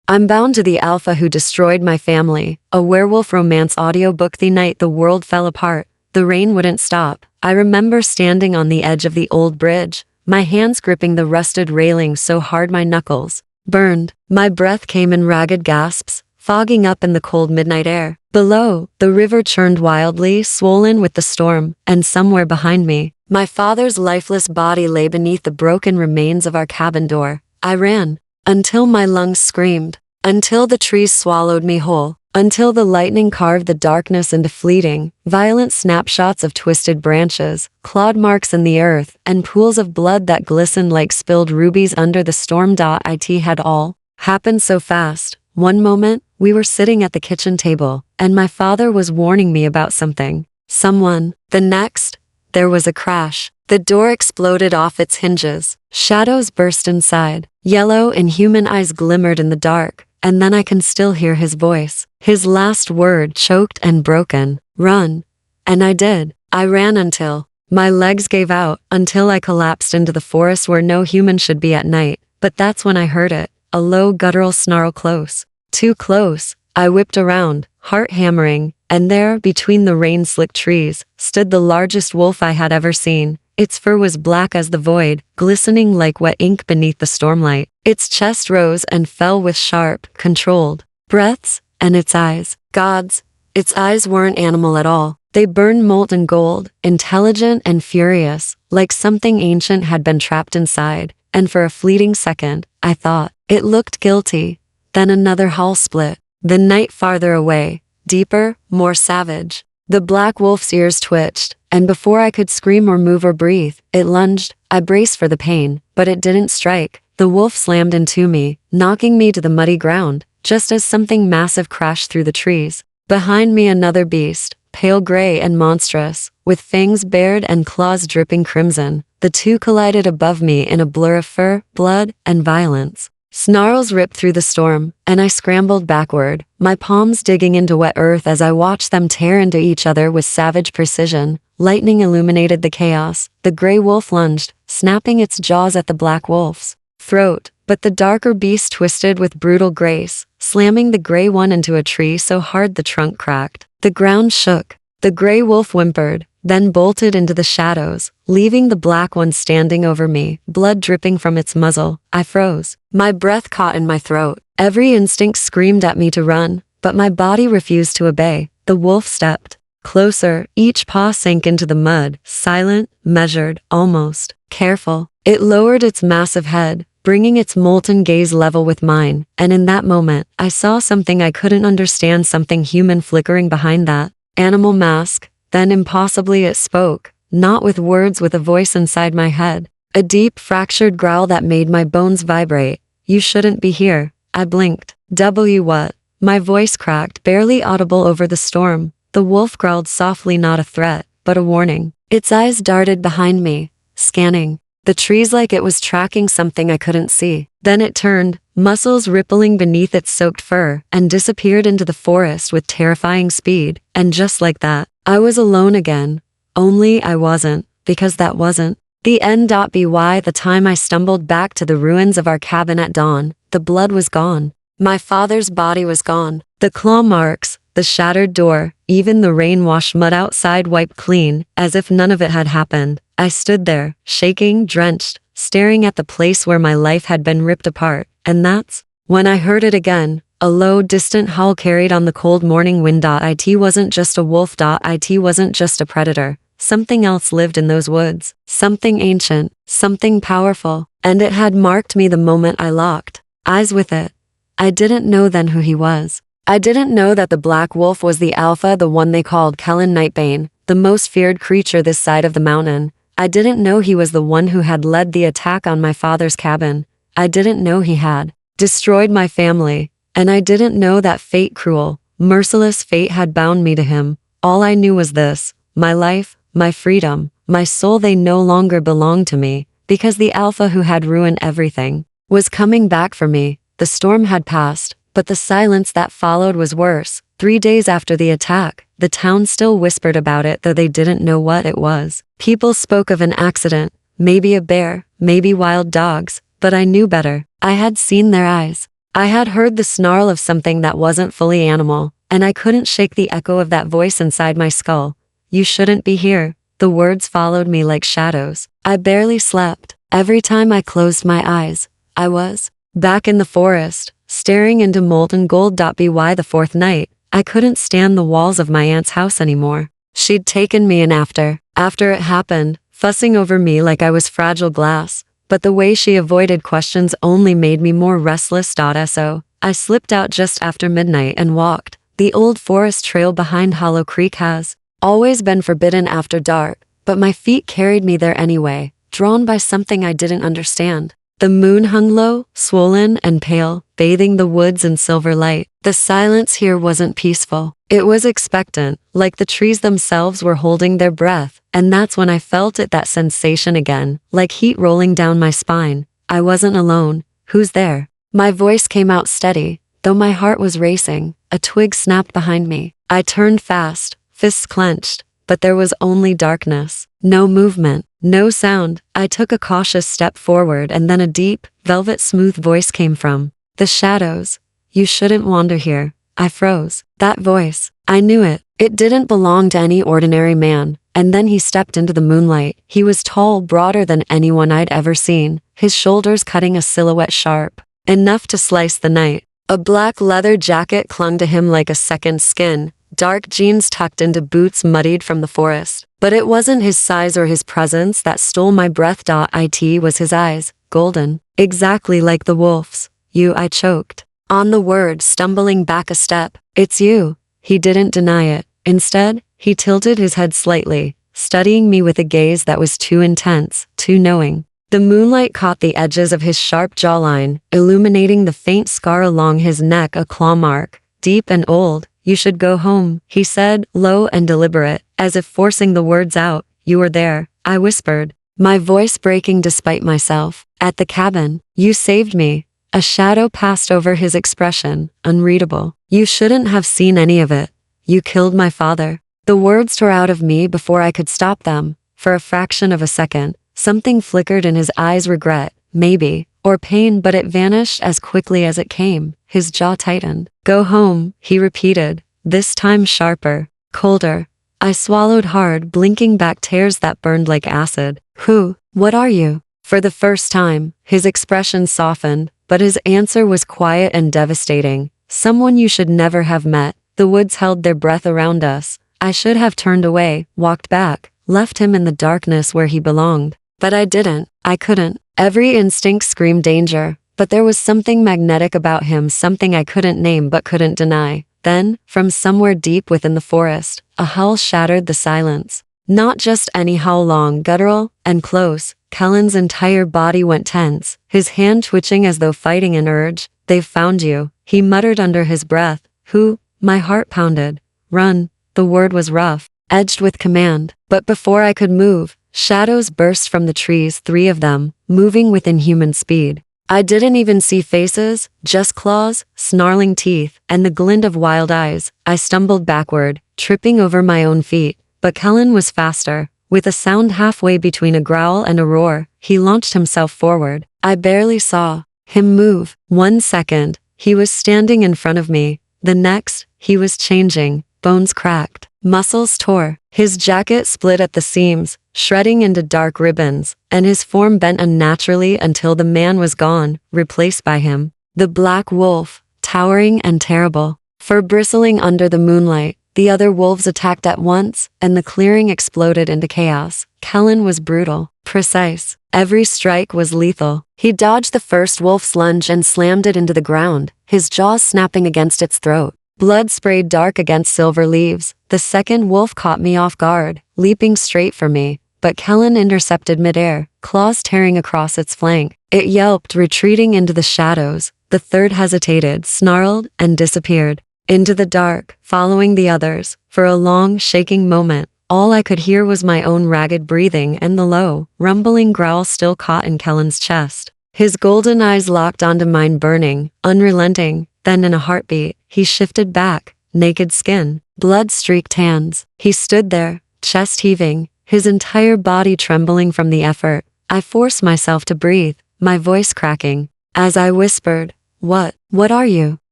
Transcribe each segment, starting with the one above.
I'm bound to the alpha who destroyed my family, a werewolf romance audiobook. The night the world fell apart, the rain wouldn't stop. I remember standing on the edge of the old bridge, my hands gripping the rusted railing so hard my knuckles burned. My breath came in ragged gasps, fogging up in the cold midnight air. Below, the river churned wildly, swollen with the storm, and somewhere behind me, my father's lifeless body lay beneath the broken remains of our cabin door. I ran until my lungs screamed, until the trees swallowed me whole, until the lightning carved the darkness into fleeting, violent snapshots of twisted branches, clawed marks in the earth, and pools of blood that glistened like spilled rubies under the storm. It had all happened so fast. One moment, we were sitting at the kitchen table, and my father was warning me about someone. The next, there was a crash. The door exploded off its hinges. Shadows burst inside. Yellow, inhuman eyes glimmered in the dark, and then I can still hear his voice. His last word choked and broken. Run. And I did. I ran until my legs gave out, until I collapsed into the forest where no human should be at night. But that's when I heard it. A low guttural snarl close. Too close. I whipped around, heart hammering, and there, between the rain-slicked trees, stood the largest wolf I had ever seen. Its fur was black as the void, glistening like wet ink beneath the stormlight. Its chest rose and fell with sharp, controlled breaths, and its eyes, gods, its eyes weren't animal at all. They burned molten gold, intelligent and furious, like something ancient had been trapped inside. And for a fleeting second, I thought, it looked guilty. Then another howl split. The night farther away, deeper, more savage. The black wolf's ears twitched, and before I could scream or move or breathe, it lunged. I braced for the pain, but it didn't strike. The wolf slammed into me, knocking me to the muddy ground, just as something massive crashed through the trees. Behind me another beast, pale gray and monstrous, with fangs bared and claws dripping crimson. The two collided above me in a blur of fur, blood, and violence. Snarls ripped through the storm, and I scrambled backward, my palms digging into wet earth as I watched them tear into each other with savage precision. Lightning illuminated the chaos. The gray wolf lunged, snapping its jaws at the black wolf's throat, but the darker beast twisted with brutal grace, slamming the gray one into a tree so hard the trunk cracked. The ground shook. The gray wolf whimpered, then bolted into the shadows, leaving the black one standing over me, blood dripping from its muzzle. I froze. My breath caught in my throat. Every instinct screamed at me to run, but my body refused to obey. The wolf stepped closer, each paw sank into the mud, silent, measured, almost careful. It lowered its massive head, bringing its molten gaze level with mine, and in that moment, I saw something I couldn't understand, something human flickering behind that animal mask. Then impossibly it spoke, not with words, with a voice inside my head. A deep, fractured growl that made my bones vibrate. You shouldn't be here. I blinked. What? My voice cracked, barely audible over the storm. The wolf growled softly, not a threat, but a warning. Its eyes darted behind me, scanning the trees like it was tracking something I couldn't see. Then it turned, muscles rippling beneath its soaked fur, and disappeared into the forest with terrifying speed. And just like that, I was alone again. Only I wasn't, because that wasn't the end. By the time I stumbled back to the ruins of our cabin at dawn, the blood was gone. My father's body was gone. The claw marks, the shattered door, even the rain-washed mud outside wiped clean, as if none of it had happened. I stood there, shaking, drenched, staring at the place where my life had been ripped apart. And that's when I heard it again. A low, distant howl carried on the cold morning wind. It wasn't just a wolf. It wasn't just a predator. Something else lived in those woods. Something ancient. Something powerful. And it had marked me the moment I locked eyes with it. I didn't know then who he was. I didn't know that the black wolf was the alpha, the one they called Kellen Nightbane, the most feared creature this side of the mountain. I didn't know he was the one who had led the attack on my father's cabin. I didn't know he had destroyed my family. And I didn't know that fate, cruel, merciless fate, had bound me to him. All I knew was this: my life, my freedom, my soul, they no longer belonged to me, because the alpha who had ruined everything was coming back for me. The storm had passed, but the silence that followed was worse. 3 days after the attack, the town still whispered about it, though they didn't know what it was. People spoke of an accident, maybe a bear, maybe wild dogs, but I knew better. I had seen their eyes. I had heard the snarl of something that wasn't fully animal, and I couldn't shake the echo of that voice inside my skull. You shouldn't be here. The words followed me like shadows. I barely slept. Every time I closed my eyes, I was back in the forest, staring into molten gold. By the fourth night, I couldn't stand the walls of my aunt's house anymore. She'd taken me in after it happened, fussing over me like I was fragile glass. But the way she avoided questions only made me more restless. So, I slipped out just after midnight and walked. The old forest trail behind Hollow Creek has always been forbidden after dark, but my feet carried me there anyway, drawn by something I didn't understand. The moon hung low, swollen and pale, bathing the woods in silver light. The silence here wasn't peaceful. It was expectant, like the trees themselves were holding their breath, and that's when I felt it, that sensation again, like heat rolling down my spine. I wasn't alone. Who's there? My voice came out steady, though my heart was racing. A twig snapped behind me. I turned fast, fists clenched, but there was only darkness. No movement, no sound. I took a cautious step forward, and then a deep, velvet-smooth voice came from the shadows. You shouldn't wander here. I froze. That voice, I knew it. It didn't belong to any ordinary man. And then he stepped into the moonlight. He was tall, broader than anyone I'd ever seen, his shoulders cutting a silhouette sharp enough to slice the night. A black leather jacket clung to him like a second skin, dark jeans tucked into boots muddied from the forest. But it wasn't his size or his presence that stole my breath. It was his eyes, golden, exactly like the wolf's. You, I choked on the word, stumbling back a step. It's you. He didn't deny it. Instead, he tilted his head slightly, studying me with a gaze that was too intense, too knowing. The moonlight caught the edges of his sharp jawline, illuminating the faint scar along his neck, a claw mark, deep and old. You should go home, he said, low and deliberate, as if forcing the words out. You were there, I whispered, my voice breaking despite myself. At the cabin. You saved me. A shadow passed over his expression, unreadable. You shouldn't have seen any of it. You killed my father. The words tore out of me before I could stop them. For a fraction of a second, something flickered in his eyes, regret, maybe, or pain, but it vanished as quickly as it came. His jaw tightened. Go home, he repeated, this time sharper, colder. I swallowed hard, blinking back tears that burned like acid. Who? What are you? For the first time, his expression softened, but his answer was quiet and devastating. Someone you should never have met. The woods held their breath around us. I should have turned away, walked back, left him in the darkness where he belonged. But I didn't. I couldn't. Every instinct screamed danger, but there was something magnetic about him, something I couldn't name but couldn't deny. Then, from somewhere deep within the forest, a howl shattered the silence. Not just any howl, long, guttural, and close. Kellen's entire body went tense, his hand twitching as though fighting an urge. They've found you, he muttered under his breath. Who? My heart pounded. Run. The word was rough, edged with command. But before I could move, shadows burst from the trees, 3 of them, moving with inhuman speed. I didn't even see faces, just claws, snarling teeth, and the glint of wild eyes. I stumbled backward, tripping over my own feet. But Kellen was faster. With a sound halfway between a growl and a roar, he launched himself forward. I barely saw him move. 1 second, he was standing in front of me. The next, he was changing. Bones cracked, muscles tore, his jacket split at the seams, shredding into dark ribbons, and his form bent unnaturally until the man was gone, replaced by him. The black wolf, towering and terrible, fur bristling under the moonlight. The other wolves attacked at once, and the clearing exploded into chaos. Kellen was brutal, precise. Every strike was lethal. He dodged the first wolf's lunge and slammed it into the ground, his jaws snapping against its throat. Blood sprayed dark against silver leaves. The second wolf caught me off guard, leaping straight for me, but Kellen intercepted midair, claws tearing across its flank. It yelped, retreating into the shadows. The third hesitated, snarled, and disappeared into the dark, following the others. For a long, shaking moment, all I could hear was my own ragged breathing and the low, rumbling growl still caught in Kellen's chest. His golden eyes locked onto mine, burning, unrelenting. Then in a heartbeat, he shifted back, naked skin, blood-streaked hands. He stood there, chest heaving, his entire body trembling from the effort. I forced myself to breathe, my voice cracking, as I whispered, "What?" What are you?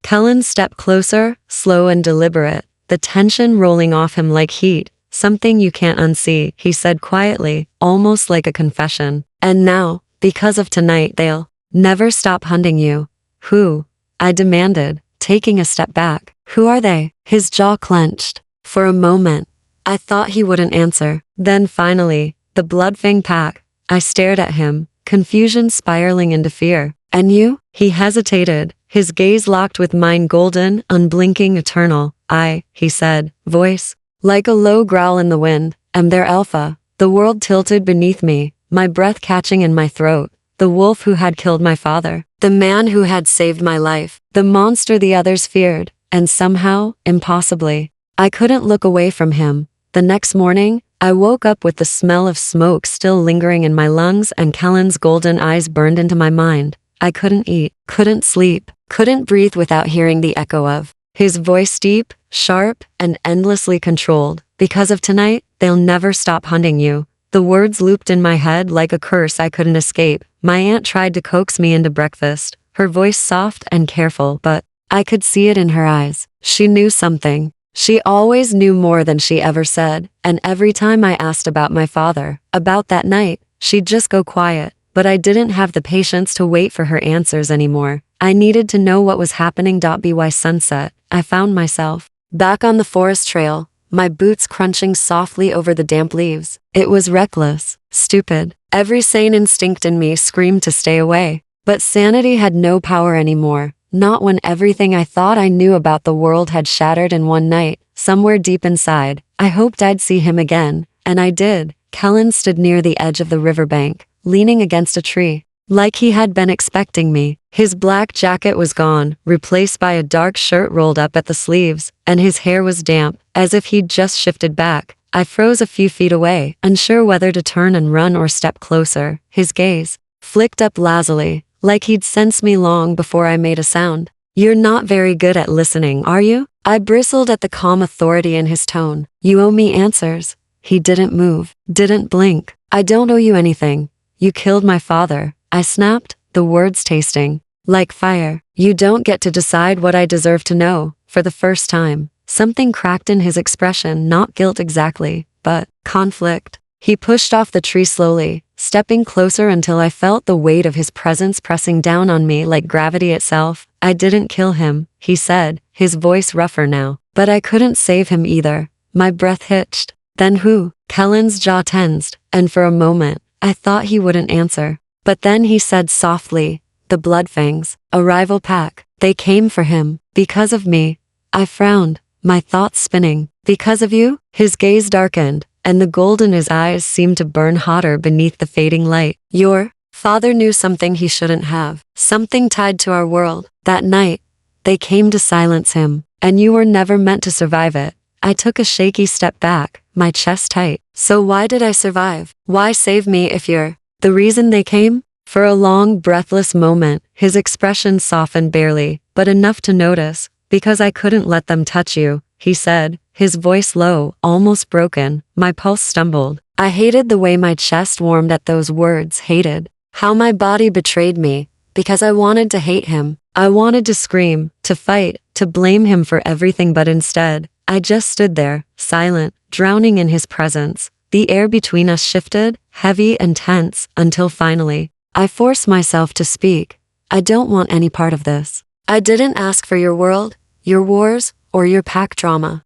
Kellen stepped closer, slow and deliberate, the tension rolling off him like heat. Something you can't unsee, he said quietly, almost like a confession. And now, because of tonight, they'll never stop hunting you. Who? I demanded, taking a step back. Who are they? His jaw clenched. For a moment, I thought he wouldn't answer. Then finally, the Bloodfang Pack. I stared at him, confusion spiraling into fear. And you? He hesitated, his gaze locked with mine, golden, unblinking, eternal. He said, voice like a low growl in the wind, am their alpha. The world tilted beneath me, my breath catching in my throat. The wolf who had killed my father, the man who had saved my life, the monster the others feared, and somehow, impossibly, I couldn't look away from him. The next morning, I woke up with the smell of smoke still lingering in my lungs and Kellen's golden eyes burned into my mind. I couldn't eat, couldn't sleep, couldn't breathe without hearing the echo of his voice, deep, sharp, and endlessly controlled. Because of tonight, they'll never stop hunting you. The words looped in my head like a curse I couldn't escape. My aunt tried to coax me into breakfast, her voice soft and careful, but I could see it in her eyes. She knew something. She always knew more than she ever said, and every time I asked about my father, about that night, she'd just go quiet. But I didn't have the patience to wait for her answers anymore. I needed to know what was happening. By sunset, I found myself back on the forest trail, my boots crunching softly over the damp leaves. It was reckless, stupid. Every sane instinct in me screamed to stay away. But sanity had no power anymore, not when everything I thought I knew about the world had shattered in one night. Somewhere deep inside, I hoped I'd see him again, and I did. Kellen stood near the edge of the riverbank, leaning against a tree, like he had been expecting me. His black jacket was gone, replaced by a dark shirt rolled up at the sleeves, and his hair was damp, as if he'd just shifted back. I froze a few feet away, unsure whether to turn and run or step closer. His gaze flicked up lazily, like he'd sensed me long before I made a sound. You're not very good at listening, are you? I bristled at the calm authority in his tone. You owe me answers. He didn't move, didn't blink. I don't owe you anything. You killed my father, I snapped, the words tasting like fire. You don't get to decide what I deserve to know. For the first time, something cracked in his expression, not guilt exactly, but conflict. He pushed off the tree slowly, stepping closer until I felt the weight of his presence pressing down on me like gravity itself. I didn't kill him, he said, his voice rougher now. But I couldn't save him either. My breath hitched. Then who? Kellen's jaw tensed, and for a moment, I thought he wouldn't answer. But then he said softly, the Bloodfangs, a rival pack. They came for him. Because of me. I frowned, my thoughts spinning. Because of you? His gaze darkened, and the gold in his eyes seemed to burn hotter beneath the fading light. Your father knew something he shouldn't have. Something tied to our world. That night, they came to silence him, and you were never meant to survive it. I took a shaky step back, my chest tight. So why did I survive? Why save me if you're the reason they came? For a long, breathless moment, his expression softened barely, but enough to notice. Because I couldn't let them touch you, he said, his voice low, almost broken. My pulse stumbled. I hated the way my chest warmed at those words, hated how my body betrayed me, because I wanted to hate him. I wanted to scream, to fight, to blame him for everything, but instead, I just stood there, silent, drowning in his presence. The air between us shifted, heavy and tense, until finally, I forced myself to speak. I don't want any part of this. I didn't ask for your world, your wars, or your pack drama.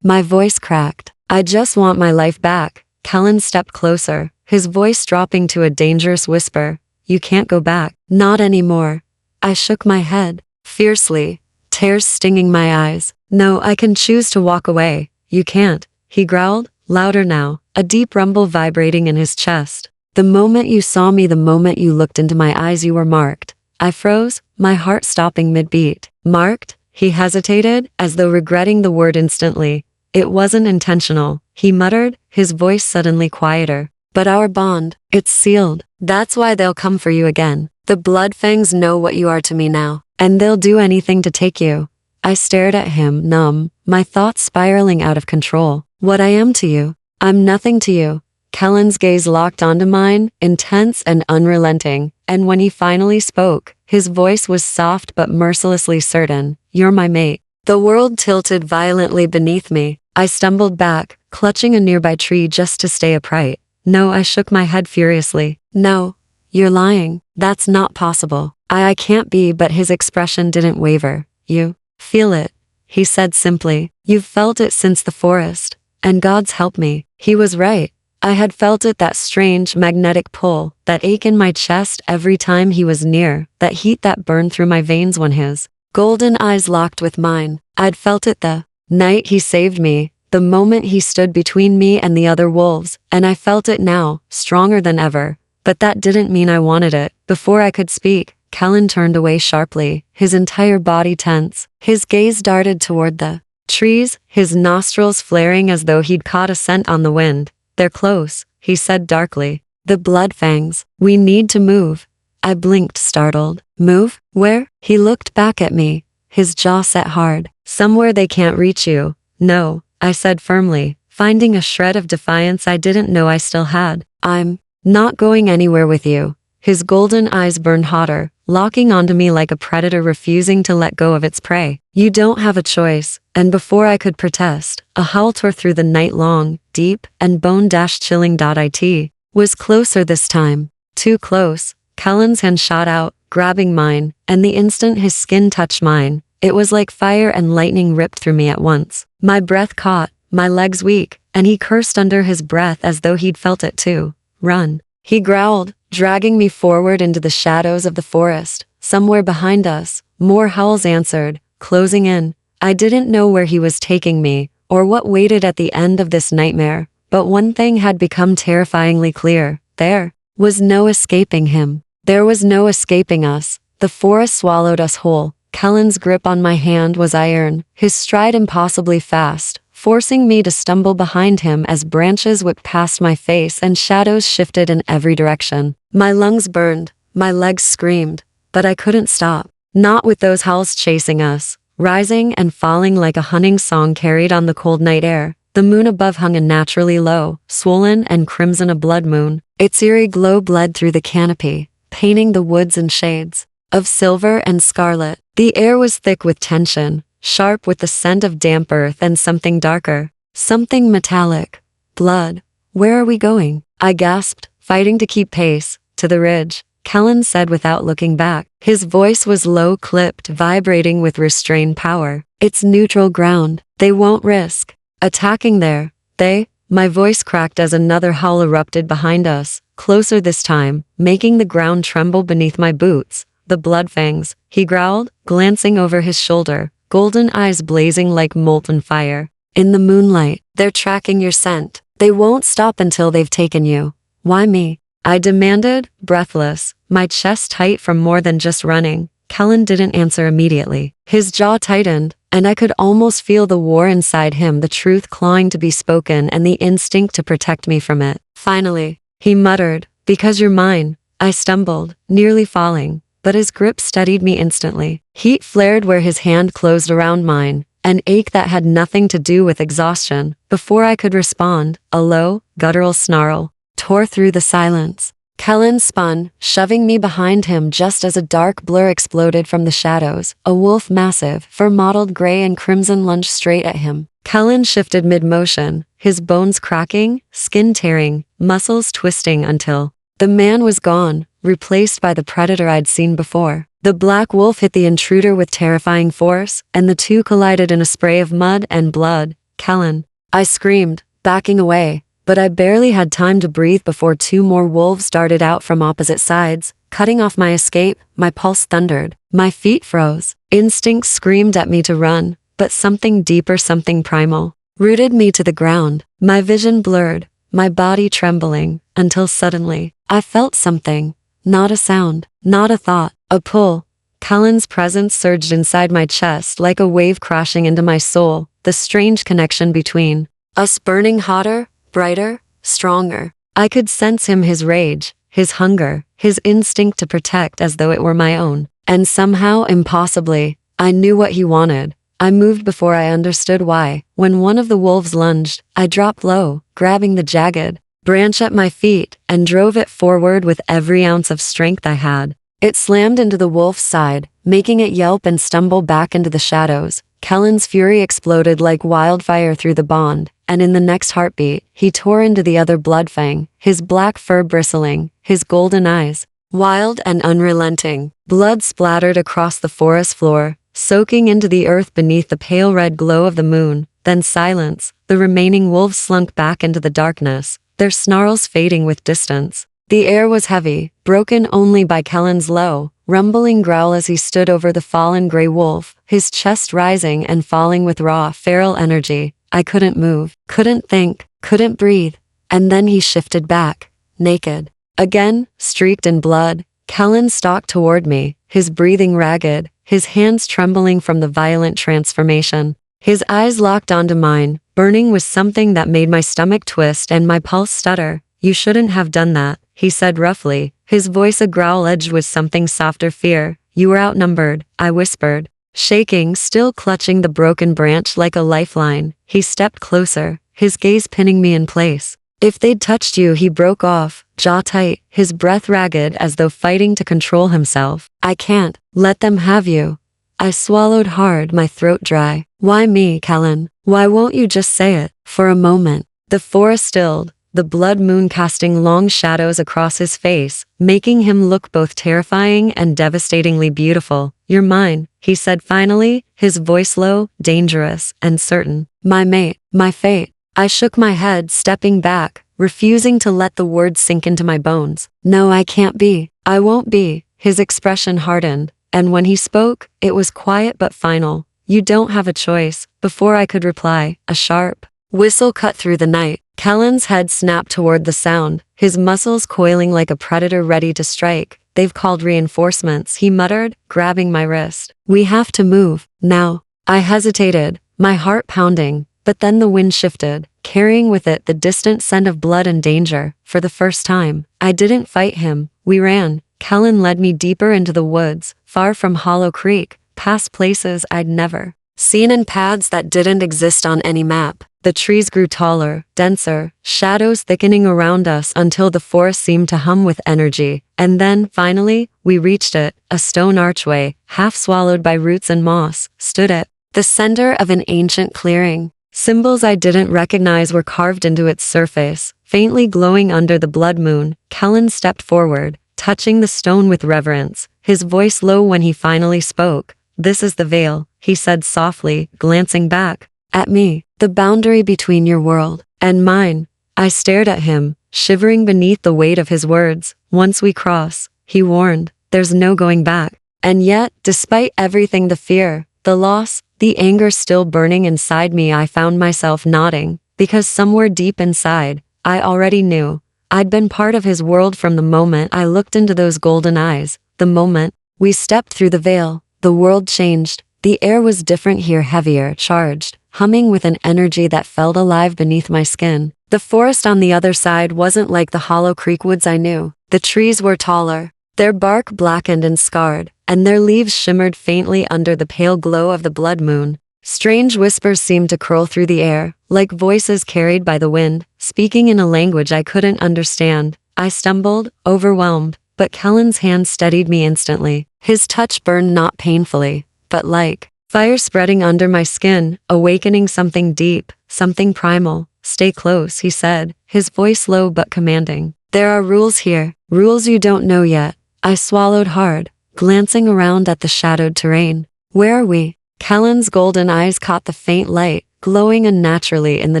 My voice cracked. I just want my life back. Kellen stepped closer, his voice dropping to a dangerous whisper. You can't go back. Not anymore. I shook my head, fiercely, tears stinging my eyes. No, I can choose to walk away. You can't, he growled, louder now, a deep rumble vibrating in his chest. The moment you saw me, the moment you looked into my eyes, you were marked. I froze, my heart stopping mid-beat. Marked? He hesitated, as though regretting the word instantly. It wasn't intentional, he muttered, his voice suddenly quieter. But our bond, it's sealed. That's why they'll come for you again. The Bloodfangs know what you are to me now, and they'll do anything to take you. I stared at him, numb, my thoughts spiraling out of control. What I am to you, I'm nothing to you. Kellen's gaze locked onto mine, intense and unrelenting, and when he finally spoke, his voice was soft but mercilessly certain. "You're my mate." The world tilted violently beneath me. I stumbled back, clutching a nearby tree just to stay upright. "No," I shook my head furiously. "No. You're lying. That's not possible. I can't be," but his expression didn't waver. "You feel it," he said simply. "You've felt it since the forest. And God's help me." He was right. I had felt it, that strange magnetic pull, that ache in my chest every time he was near, that heat that burned through my veins when his golden eyes locked with mine. I'd felt it the night he saved me, the moment he stood between me and the other wolves, and I felt it now, stronger than ever. But that didn't mean I wanted it. Before I could speak, Kellen turned away sharply, his entire body tense. His gaze darted toward the trees, his nostrils flaring as though he'd caught a scent on the wind. "They're close," he said darkly. "The blood fangs. We need to move." I blinked, startled. "Move? Where?" He looked back at me, his jaw set hard. "Somewhere they can't reach you." "No," I said firmly, finding a shred of defiance I didn't know I still had. "I'm not going anywhere with you." His golden eyes burned hotter, locking onto me like a predator refusing to let go of its prey. "You don't have a choice." And before I could protest, a howl tore through the night long, deep, and bone-chilling. It was closer this time. Too close. Kellen's hand shot out, grabbing mine, and the instant his skin touched mine, it was like fire and lightning ripped through me at once. My breath caught, my legs weak, and he cursed under his breath as though he'd felt it too. "Run," he growled, dragging me forward into the shadows of the forest. Somewhere behind us, more howls answered, closing in. I didn't know where he was taking me, or what waited at the end of this nightmare, but one thing had become terrifyingly clear. There was no escaping him. There was no escaping us. The forest swallowed us whole. Kellen's grip on my hand was iron, his stride impossibly fast, forcing me to stumble behind him as branches whipped past my face and shadows shifted in every direction. My lungs burned, my legs screamed, but I couldn't stop. Not with those howls chasing us, rising and falling like a hunting song carried on the cold night air. The moon above hung unnaturally low, swollen and crimson, a blood moon. Its eerie glow bled through the canopy, painting the woods in shades of silver and scarlet. The air was thick with tension, sharp with the scent of damp earth and something darker, something metallic. "Blood. Where are we going?" I gasped, fighting to keep pace. "To the ridge," Kellen said without looking back. His voice was low-clipped, vibrating with restrained power. "It's neutral ground. They won't risk attacking there." "They?" My voice cracked as another howl erupted behind us, closer this time, making the ground tremble beneath my boots. "The blood fangs," he growled, glancing over his shoulder, golden eyes blazing like molten fire. "In the moonlight, they're tracking your scent. They won't stop until they've taken you." "Why me?" I demanded, breathless, my chest tight from more than just running. Kellen didn't answer immediately. His jaw tightened, and I could almost feel the war inside him, the truth clawing to be spoken and the instinct to protect me from it. Finally, he muttered, "Because you're mine." I stumbled, nearly falling, but his grip steadied me instantly. Heat flared where his hand closed around mine, an ache that had nothing to do with exhaustion. Before I could respond, a low, guttural snarl tore through the silence. Kellen spun, shoving me behind him just as a dark blur exploded from the shadows. A wolf, massive, fur-mottled gray and crimson, lunged straight at him. Kellen shifted mid-motion, his bones cracking, skin tearing, muscles twisting until the man was gone, replaced by the predator I'd seen before. The black wolf hit the intruder with terrifying force, and the two collided in a spray of mud and blood. "Kellen!" I screamed, backing away. But I barely had time to breathe before two more wolves darted out from opposite sides, cutting off my escape. My pulse thundered. My feet froze. Instinct screamed at me to run, but something deeper, something primal, rooted me to the ground. My vision blurred, my body trembling, until suddenly, I felt something. Not a sound, not a thought, a pull. Kellen's presence surged inside my chest like a wave crashing into my soul, the strange connection between us burning hotter, brighter, stronger. I could sense him, his rage, his hunger, his instinct to protect as though it were my own. And somehow, impossibly, I knew what he wanted. I moved before I understood why. When one of the wolves lunged, I dropped low, grabbing the jagged, branch at my feet and drove it forward with every ounce of strength I had. It slammed into the wolf's side, making it yelp and stumble back into the shadows. Kellen's fury exploded like wildfire through the bond, and in the next heartbeat, he tore into the other bloodfang, his black fur bristling, his golden eyes wild and unrelenting. Blood splattered across the forest floor, soaking into the earth beneath the pale red glow of the moon. Then silence. The remaining wolves slunk back into the darkness, their snarls fading with distance. The air was heavy, broken only by Kellen's low, rumbling growl as he stood over the fallen gray wolf, his chest rising and falling with raw, feral energy. I couldn't move, couldn't think, couldn't breathe. And then he shifted back, naked. Again, streaked in blood, Kellen stalked toward me, his breathing ragged, his hands trembling from the violent transformation. His eyes locked onto mine, burning with something that made my stomach twist and my pulse stutter. You shouldn't have done that, he said roughly, his voice a growl edged with something softer fear. You were outnumbered, I whispered. Shaking, still clutching the broken branch like a lifeline, he stepped closer, his gaze pinning me in place. If they'd touched you, he broke off, jaw tight, his breath ragged as though fighting to control himself. I can't let them have you. I swallowed hard, my throat dry. Why me, Kellen? Why won't you just say it? For a moment, the forest stilled, the blood moon casting long shadows across his face, making him look both terrifying and devastatingly beautiful. You're mine, he said finally, his voice low, dangerous, and certain. My mate, my fate. I shook my head, stepping back, refusing to let the words sink into my bones. No, I can't be. I won't be. His expression hardened, and when he spoke, it was quiet but final. You don't have a choice. Before I could reply, a sharp whistle cut through the night. Kellen's head snapped toward the sound, his muscles coiling like a predator ready to strike. They've called reinforcements, he muttered, grabbing my wrist. We have to move, now. I hesitated, my heart pounding. But then the wind shifted, carrying with it the distant scent of blood and danger. For the first time, I didn't fight him. We ran. Kellen led me deeper into the woods, far from Hollow Creek, past places I'd never seen and paths that didn't exist on any map. The trees grew taller, denser, shadows thickening around us until the forest seemed to hum with energy. And then, finally, we reached it. A stone archway, half swallowed by roots and moss, stood at the center of an ancient clearing. Symbols I didn't recognize were carved into its surface, faintly glowing under the blood moon. Kellen stepped forward, touching the stone with reverence, his voice low when he finally spoke. This is the veil, he said softly, glancing back at me, the boundary between your world and mine. I stared at him, shivering beneath the weight of his words. Once we cross, he warned, there's no going back. And yet, despite everything, the fear, the loss, the anger still burning inside me, I found myself nodding, because somewhere deep inside, I already knew. I'd been part of his world from the moment I looked into those golden eyes. The moment we stepped through the veil, the world changed. The air was different here, heavier, charged, humming with an energy that felt alive beneath my skin. The forest on the other side wasn't like the Hollow Creek woods I knew. The trees were taller, their bark blackened and scarred, and their leaves shimmered faintly under the pale glow of the blood moon. Strange whispers seemed to curl through the air, like voices carried by the wind, speaking in a language I couldn't understand. I stumbled, overwhelmed, but Kellen's hand steadied me instantly. His touch burned not painfully, but like fire spreading under my skin, awakening something deep, something primal. Stay close, he said, his voice low but commanding. There are rules here, rules you don't know yet. I swallowed hard, glancing around at the shadowed terrain. Where are we? Kellen's golden eyes caught the faint light, glowing unnaturally in the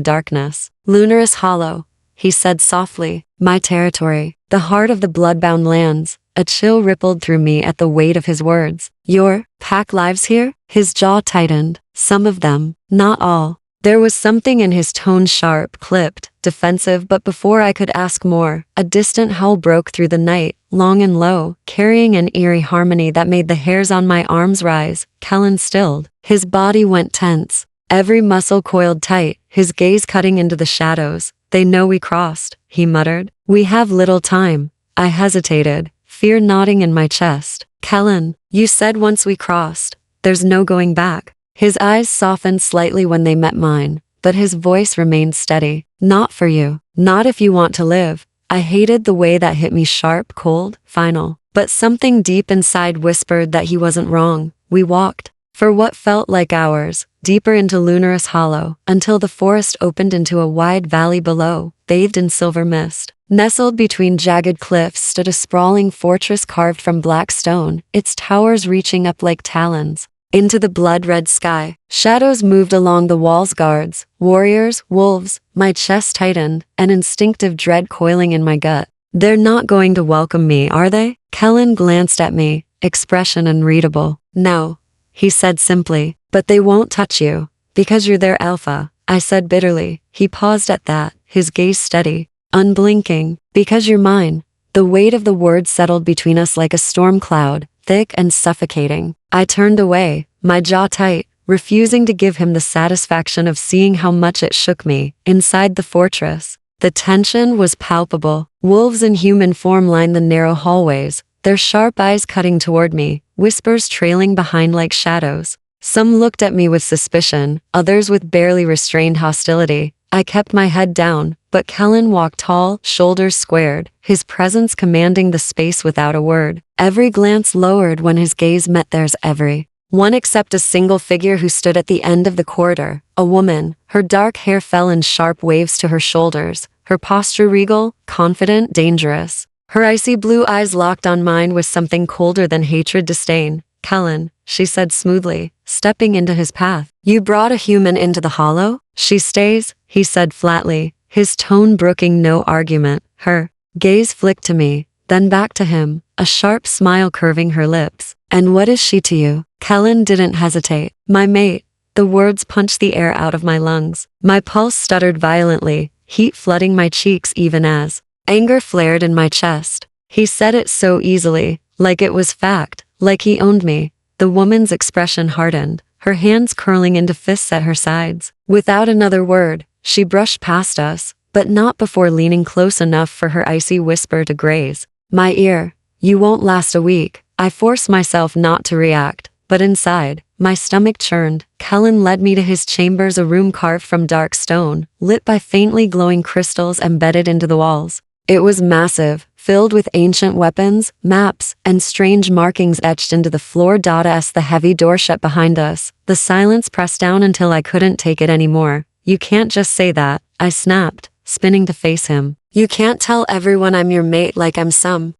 darkness. Lunaris Hollow, he said softly. My territory, the heart of the bloodbound lands. A chill rippled through me at the weight of his words. Your pack lives here? His jaw tightened. Some of them, not all. There was something in his tone, sharp, clipped, defensive, but before I could ask more, a distant howl broke through the night, long and low, carrying an eerie harmony that made the hairs on my arms rise. Kellen stilled. His body went tense, every muscle coiled tight, his gaze cutting into the shadows. They know we crossed, he muttered. We have little time. I hesitated, fear knotting in my chest. Kellen, you said once we crossed, there's no going back. His eyes softened slightly when they met mine, but his voice remained steady. Not for you. Not if you want to live. I hated the way that hit me sharp, cold, final. But something deep inside whispered that he wasn't wrong. We walked, for what felt like hours, deeper into Lunaris Hollow, until the forest opened into a wide valley below, bathed in silver mist. Nestled between jagged cliffs stood a sprawling fortress carved from black stone, its towers reaching up like talons into the blood-red sky. Shadows moved along the walls, guards, warriors, wolves. My chest tightened, an instinctive dread coiling in my gut. They're not going to welcome me, are they? Kellen glanced at me, expression unreadable. No, he said simply, but they won't touch you, because you're their alpha, I said bitterly. He paused at that, his gaze steady, unblinking. Because you're mine. The weight of the words settled between us like a storm cloud, thick and suffocating. I turned away, my jaw tight, refusing to give him the satisfaction of seeing how much it shook me. Inside the fortress, the tension was palpable. Wolves in human form lined the narrow hallways, their sharp eyes cutting toward me, whispers trailing behind like shadows. Some looked at me with suspicion, others with barely restrained hostility. I kept my head down, but Kellen walked tall, shoulders squared, his presence commanding the space without a word. Every glance lowered when his gaze met theirs, every one except a single figure who stood at the end of the corridor, a woman. Her dark hair fell in sharp waves to her shoulders, her posture regal, confident, dangerous. Her icy blue eyes locked on mine with something colder than hatred, disdain. Kellen, she said smoothly, stepping into his path. You brought a human into the hollow? She stays, he said flatly, his tone brooking no argument. Her gaze flicked to me, then back to him, a sharp smile curving her lips. And what is she to you? Kellen didn't hesitate. My mate. The words punched the air out of my lungs. My pulse stuttered violently, heat flooding my cheeks even as anger flared in my chest. He said it so easily, like it was fact, like he owned me. The woman's expression hardened, her hands curling into fists at her sides. Without another word, she brushed past us, but not before leaning close enough for her icy whisper to graze my ear. You won't last a week. I forced myself not to react, but inside, my stomach churned. Kellen led me to his chambers, a room carved from dark stone, lit by faintly glowing crystals embedded into the walls. It was massive, filled with ancient weapons, maps, and strange markings etched into the floor. As the heavy door shut behind us, the silence pressed down until I couldn't take it anymore. You can't just say that, I snapped, spinning to face him. You can't tell everyone I'm your mate like I'm some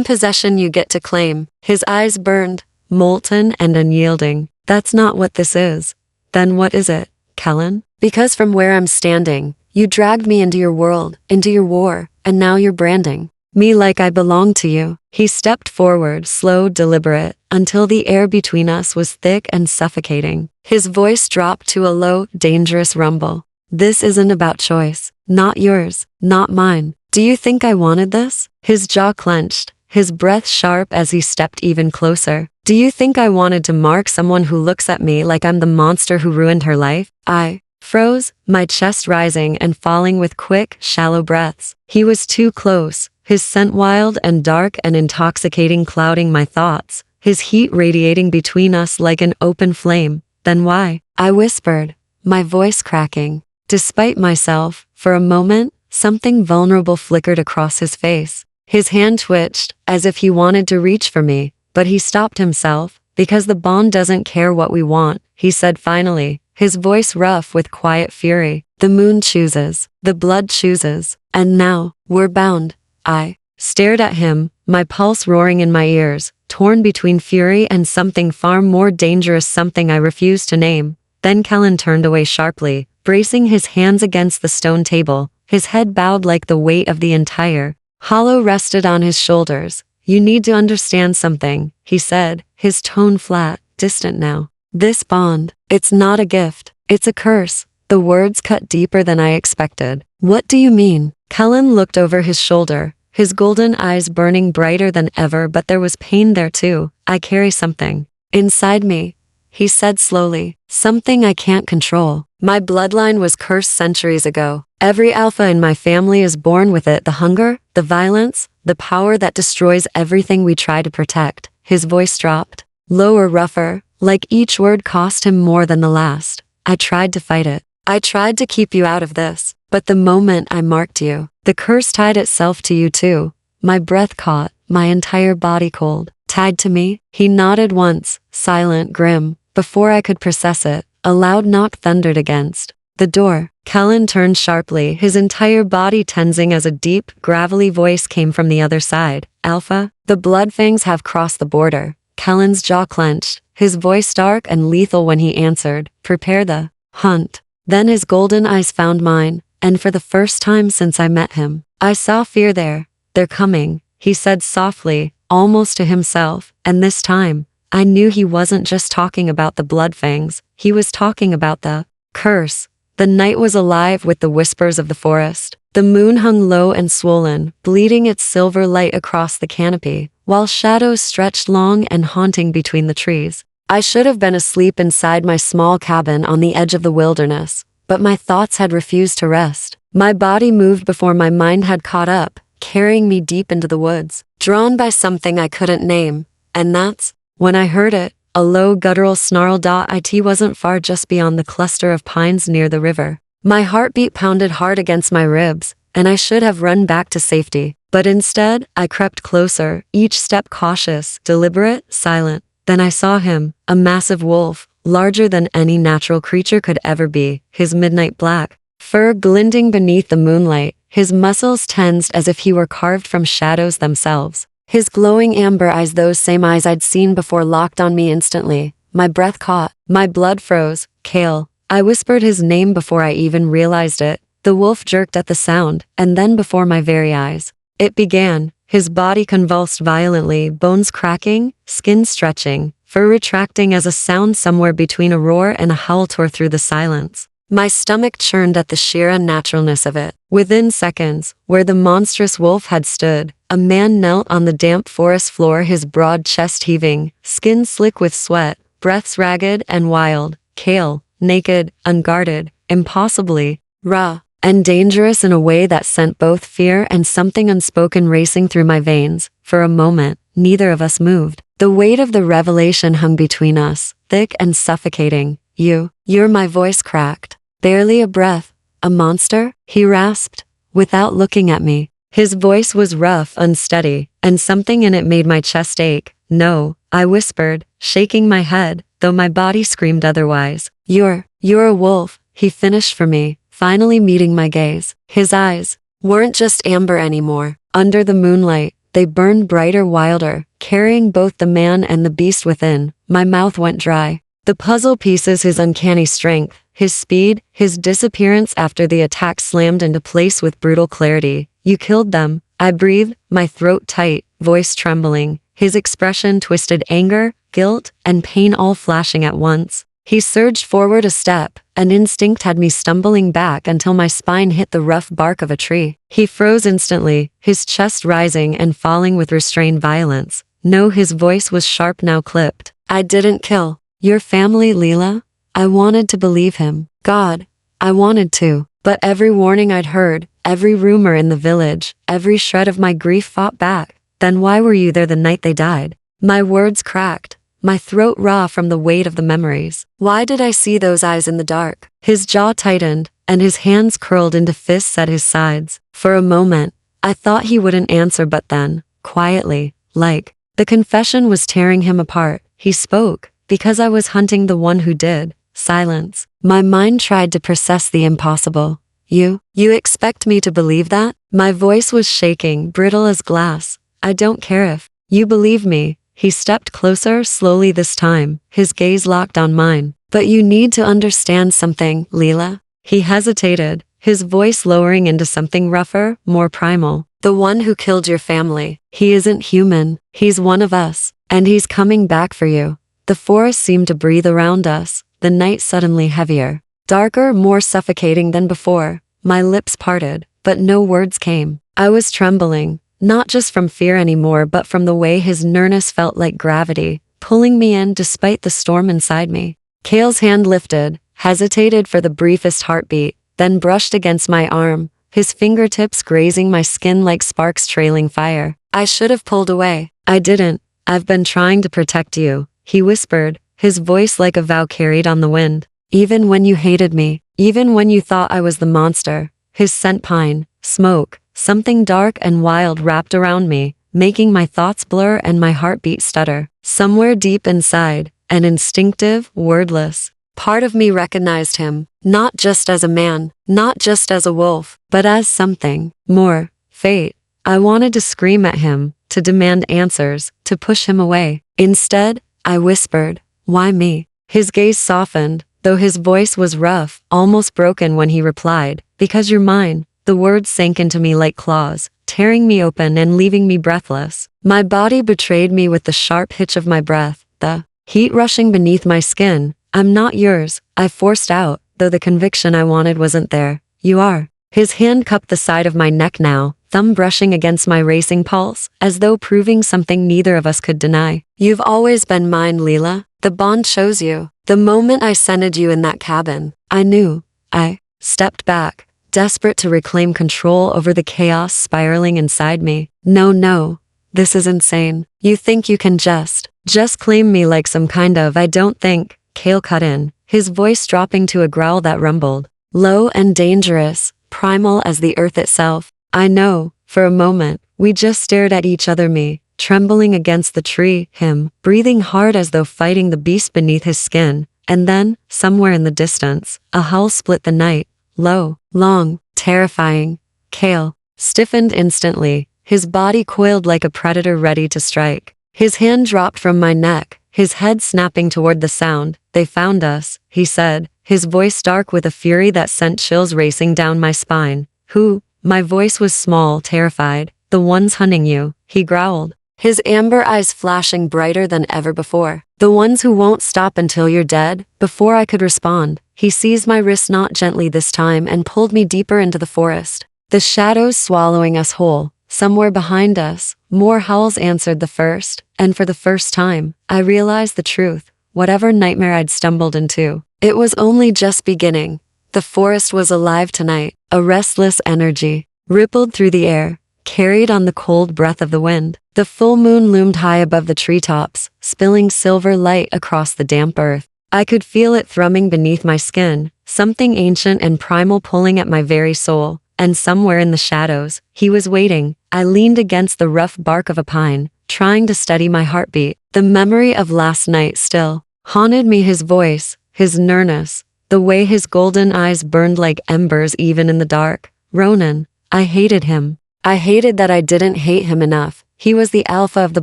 possession you get to claim. His eyes burned, molten and unyielding. That's not what this is. Then what is it, Kellen? Because from where I'm standing, you dragged me into your world, into your war, and now you're branding me like I belong to you. He stepped forward, slow, deliberate, until the air between us was thick and suffocating. His voice dropped to a low, dangerous rumble. This isn't about choice. Not yours, not mine. Do you think I wanted this? His jaw clenched, his breath sharp as he stepped even closer. Do you think I wanted to mark someone who looks at me like I'm the monster who ruined her life? I froze, my chest rising and falling with quick, shallow breaths. He was too close, his scent wild and dark and intoxicating, clouding my thoughts, his heat radiating between us like an open flame. Then why? I whispered, my voice cracking. Despite myself, for a moment, something vulnerable flickered across his face. His hand twitched, as if he wanted to reach for me, but he stopped himself. Because the bond doesn't care what we want, he said finally, his voice rough with quiet fury. The moon chooses, the blood chooses, and now, we're bound. I stared at him, my pulse roaring in my ears, torn between fury and something far more dangerous, something I refused to name. Then Kellen turned away sharply, bracing his hands against the stone table, his head bowed like the weight of the entire hollow rested on his shoulders. You need to understand something, he said, his tone flat, distant now. This bond, it's not a gift, it's a curse. The words cut deeper than I expected. What do you mean? Kellen looked over his shoulder, his golden eyes burning brighter than ever, but there was pain there too. I carry something inside me, he said slowly, something I can't control. My bloodline was cursed centuries ago. Every alpha in my family is born with it, the hunger, the violence, the power that destroys everything we try to protect. His voice dropped, lower, rougher, like each word cost him more than the last. I tried to fight it, I tried to keep you out of this, but the moment I marked you, the curse tied itself to you too. My breath caught, my entire body cold. Tied to me? He nodded once, silent, grim. Before I could process it, a loud knock thundered against the door. Kellen turned sharply, his entire body tensing as a deep, gravelly voice came from the other side. Alpha, the Bloodfangs have crossed the border. Kellen's jaw clenched, his voice dark and lethal when he answered, prepare the hunt. Then his golden eyes found mine, and for the first time since I met him, I saw fear there. They're coming, he said softly, almost to himself, and this time, I knew he wasn't just talking about the Bloodfangs, he was talking about the curse. The night was alive with the whispers of the forest. The moon hung low and swollen, bleeding its silver light across the canopy, while shadows stretched long and haunting between the trees. I should have been asleep inside my small cabin on the edge of the wilderness, but my thoughts had refused to rest. My body moved before my mind had caught up, carrying me deep into the woods, drawn by something I couldn't name. And that's when I heard it. A low guttural snarl. It wasn't far, just beyond the cluster of pines near the river. My heartbeat pounded hard against my ribs, and I should have run back to safety. But instead, I crept closer, each step cautious, deliberate, silent. Then I saw him, a massive wolf, larger than any natural creature could ever be, his midnight black fur glinting beneath the moonlight, his muscles tensed as if he were carved from shadows themselves. His glowing amber eyes, those same eyes I'd seen before, locked on me instantly. My breath caught, my blood froze. Kale. I whispered his name before I even realized it. The wolf jerked at the sound, and then before my very eyes, it began. His body convulsed violently, bones cracking, skin stretching, fur retracting as a sound somewhere between a roar and a howl tore through the silence. My stomach churned at the sheer unnaturalness of it. Within seconds, where the monstrous wolf had stood, a man knelt on the damp forest floor, his broad chest heaving, skin slick with sweat, breaths ragged and wild. Kale, naked, unguarded, impossibly raw, and dangerous in a way that sent both fear and something unspoken racing through my veins. For a moment, neither of us moved. The weight of the revelation hung between us, thick and suffocating. You're my voice cracked. Barely a breath. A monster? He rasped, without looking at me. His voice was rough, unsteady, and something in it made my chest ache. No, I whispered, shaking my head, though my body screamed otherwise. You're a wolf, he finished for me, finally meeting my gaze. His eyes weren't just amber anymore. Under the moonlight, they burned brighter, wilder, carrying both the man and the beast within. My mouth went dry. The puzzle pieces, his uncanny strength, his speed, his disappearance after the attack slammed into place with brutal clarity. You killed them. I breathed, my throat tight, voice trembling, his expression twisted, anger, guilt, and pain all flashing at once. He surged forward a step, an instinct had me stumbling back until my spine hit the rough bark of a tree. He froze instantly, his chest rising and falling with restrained violence. No, his voice was sharp, now clipped. I didn't kill your family, Leela. I wanted to believe him. God, I wanted to. But every warning I'd heard, every rumor in the village, every shred of my grief fought back. Then why were you there the night they died? My words cracked, my throat raw from the weight of the memories. Why did I see those eyes in the dark? His jaw tightened, and his hands curled into fists at his sides. For a moment, I thought he wouldn't answer, but then, quietly, like the confession was tearing him apart, he spoke, because I was hunting the one who did. Silence. My mind tried to process the impossible. You expect me to believe that? My voice was shaking, brittle as glass. I don't care if you believe me. He stepped closer, slowly this time, his gaze locked on mine. But you need to understand something, Leela. He hesitated, his voice lowering into something rougher, more primal. The one who killed your family, he isn't human. He's one of us, and he's coming back for you. The forest seemed to breathe around us, the night suddenly heavier, darker, more suffocating than before. My lips parted, but no words came. I was trembling, not just from fear anymore, but from the way his nearness felt like gravity, pulling me in despite the storm inside me. Kale's hand lifted, hesitated for the briefest heartbeat, then brushed against my arm, his fingertips grazing my skin like sparks trailing fire. I should have pulled away. I didn't. I've been trying to protect you, he whispered, his voice like a vow carried on the wind. even when you hated me, even when you thought I was the monster. His scent pine, smoke, something dark and wild wrapped around me, making my thoughts blur and my heartbeat stutter. Somewhere deep inside, an instinctive, wordless part of me recognized him, not just as a man, not just as a wolf, but as something more. Fate. I wanted to scream at him, to demand answers, to push him away. Instead, I whispered, "Why me?" His gaze softened, though his voice was rough, almost broken when he replied, "Because you're mine." The words sank into me like claws, tearing me open and leaving me breathless. My body betrayed me with the sharp hitch of my breath, the heat rushing beneath my skin. "I'm not yours," I forced out, though the conviction I wanted wasn't there. "You are." His hand cupped the side of my neck now, thumb brushing against my racing pulse, as though proving something neither of us could deny. "You've always been mine, Leela. The bond chose you. The moment I scented you in that cabin, I knew." I stepped back, desperate to reclaim control over the chaos spiraling inside me. No, this is insane. You think you can just claim me like some kind of I don't think." Kale cut in, his voice dropping to a growl that rumbled, low and dangerous, primal as the earth itself. I know. For a moment, we just stared at each other, me, trembling against the tree, him, breathing hard as though fighting the beast beneath his skin. And then, somewhere in the distance, a howl split the night, low, long, terrifying. Kale stiffened instantly, his body coiled like a predator ready to strike. His hand dropped from my neck, his head snapping toward the sound. "They found us," he said, his voice dark with a fury that sent chills racing down my spine. "Who?" My voice was small, terrified. "The ones hunting you," he growled, his amber eyes flashing brighter than ever before. "The ones who won't stop until you're dead." Before I could respond, he seized my wrist not gently this time and pulled me deeper into the forest. The shadows swallowing us whole. Somewhere behind us, more howls answered the first, and for the first time, I realized the truth. Whatever nightmare I'd stumbled into, it was only just beginning. The forest was alive tonight. A restless energy rippled through the air, carried on the cold breath of the wind. The full moon loomed high above the treetops, spilling silver light across the damp earth. I could feel it thrumming beneath my skin, something ancient and primal pulling at my very soul. And somewhere in the shadows, he was waiting. I leaned against the rough bark of a pine, trying to steady my heartbeat. The memory of last night still haunted me, his voice, his nearness, the way his golden eyes burned like embers even in the dark. Ronan. I hated him. I hated that I didn't hate him enough. He was the alpha of the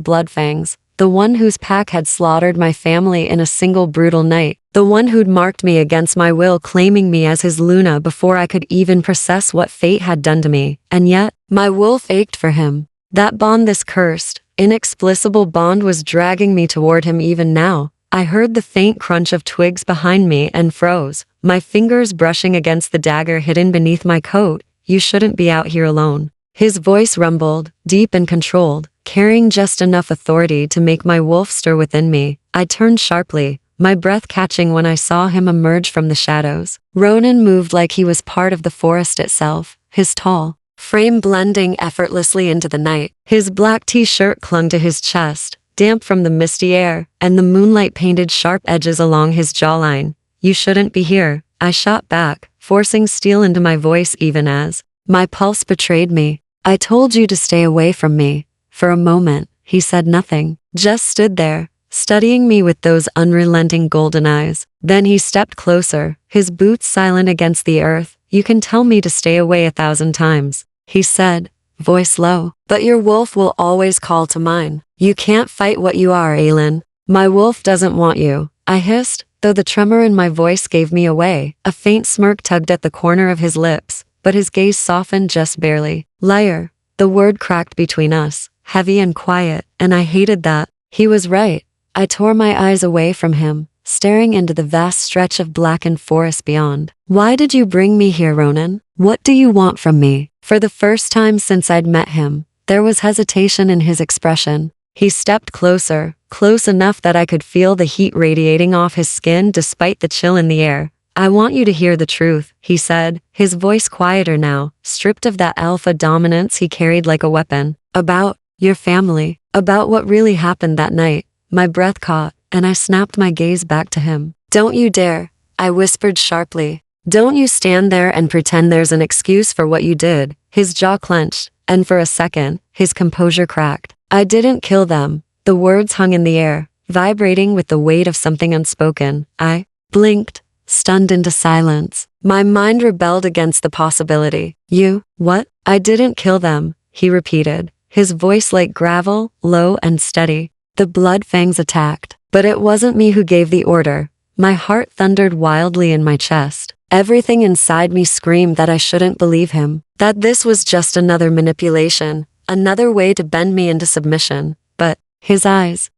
Bloodfangs, the one whose pack had slaughtered my family in a single brutal night, the one who'd marked me against my will, claiming me as his Luna before I could even process what fate had done to me. And yet, my wolf ached for him. That bond, this cursed, inexplicable bond, was dragging me toward him even now. I heard the faint crunch of twigs behind me and froze, my fingers brushing against the dagger hidden beneath my coat. "You shouldn't be out here alone." His voice rumbled, deep and controlled, carrying just enough authority to make my wolf stir within me. I turned sharply, my breath catching when I saw him emerge from the shadows. Ronan moved like he was part of the forest itself, his tall frame blending effortlessly into the night. His black t-shirt clung to his chest, damp from the misty air, and the moonlight painted sharp edges along his jawline. "You shouldn't be here," I shot back, forcing steel into my voice even as my pulse betrayed me. "I told you to stay away from me." For a moment, he said nothing, just stood there, studying me with those unrelenting golden eyes. Then he stepped closer, his boots silent against the earth. "You can tell me to stay away 1,000 times, he said, voice low, "but your wolf will always call to mine. You can't fight what you are, Aelin. My wolf doesn't want you," I hissed, though the tremor in my voice gave me away. A faint smirk tugged at the corner of his lips, but his gaze softened just barely. "Liar." The word cracked between us, heavy and quiet, and I hated that. He was right. I tore my eyes away from him, staring into the vast stretch of blackened forest beyond. "Why did you bring me here, Ronan? What do you want from me?" For the first time since I'd met him, there was hesitation in his expression. He stepped closer, close enough that I could feel the heat radiating off his skin despite the chill in the air. "I want you to hear the truth," he said, his voice quieter now, stripped of that alpha dominance he carried like a weapon. "About your family, about what really happened that night." My breath caught, and I snapped my gaze back to him. "Don't you dare." I whispered sharply. Don't you stand there and pretend there's an excuse for what you did. His jaw clenched, and for a second, his composure cracked. I didn't kill them. The words hung in the air, vibrating with the weight of something unspoken. I blinked, stunned into silence. My mind rebelled against the possibility. You, what? I didn't kill them, he repeated, his voice like gravel, low and steady. The blood fangs attacked. But it wasn't me who gave the order. My heart thundered wildly in my chest. Everything inside me screamed that I shouldn't believe him, that this was just another manipulation, another way to bend me into submission. But his eyes,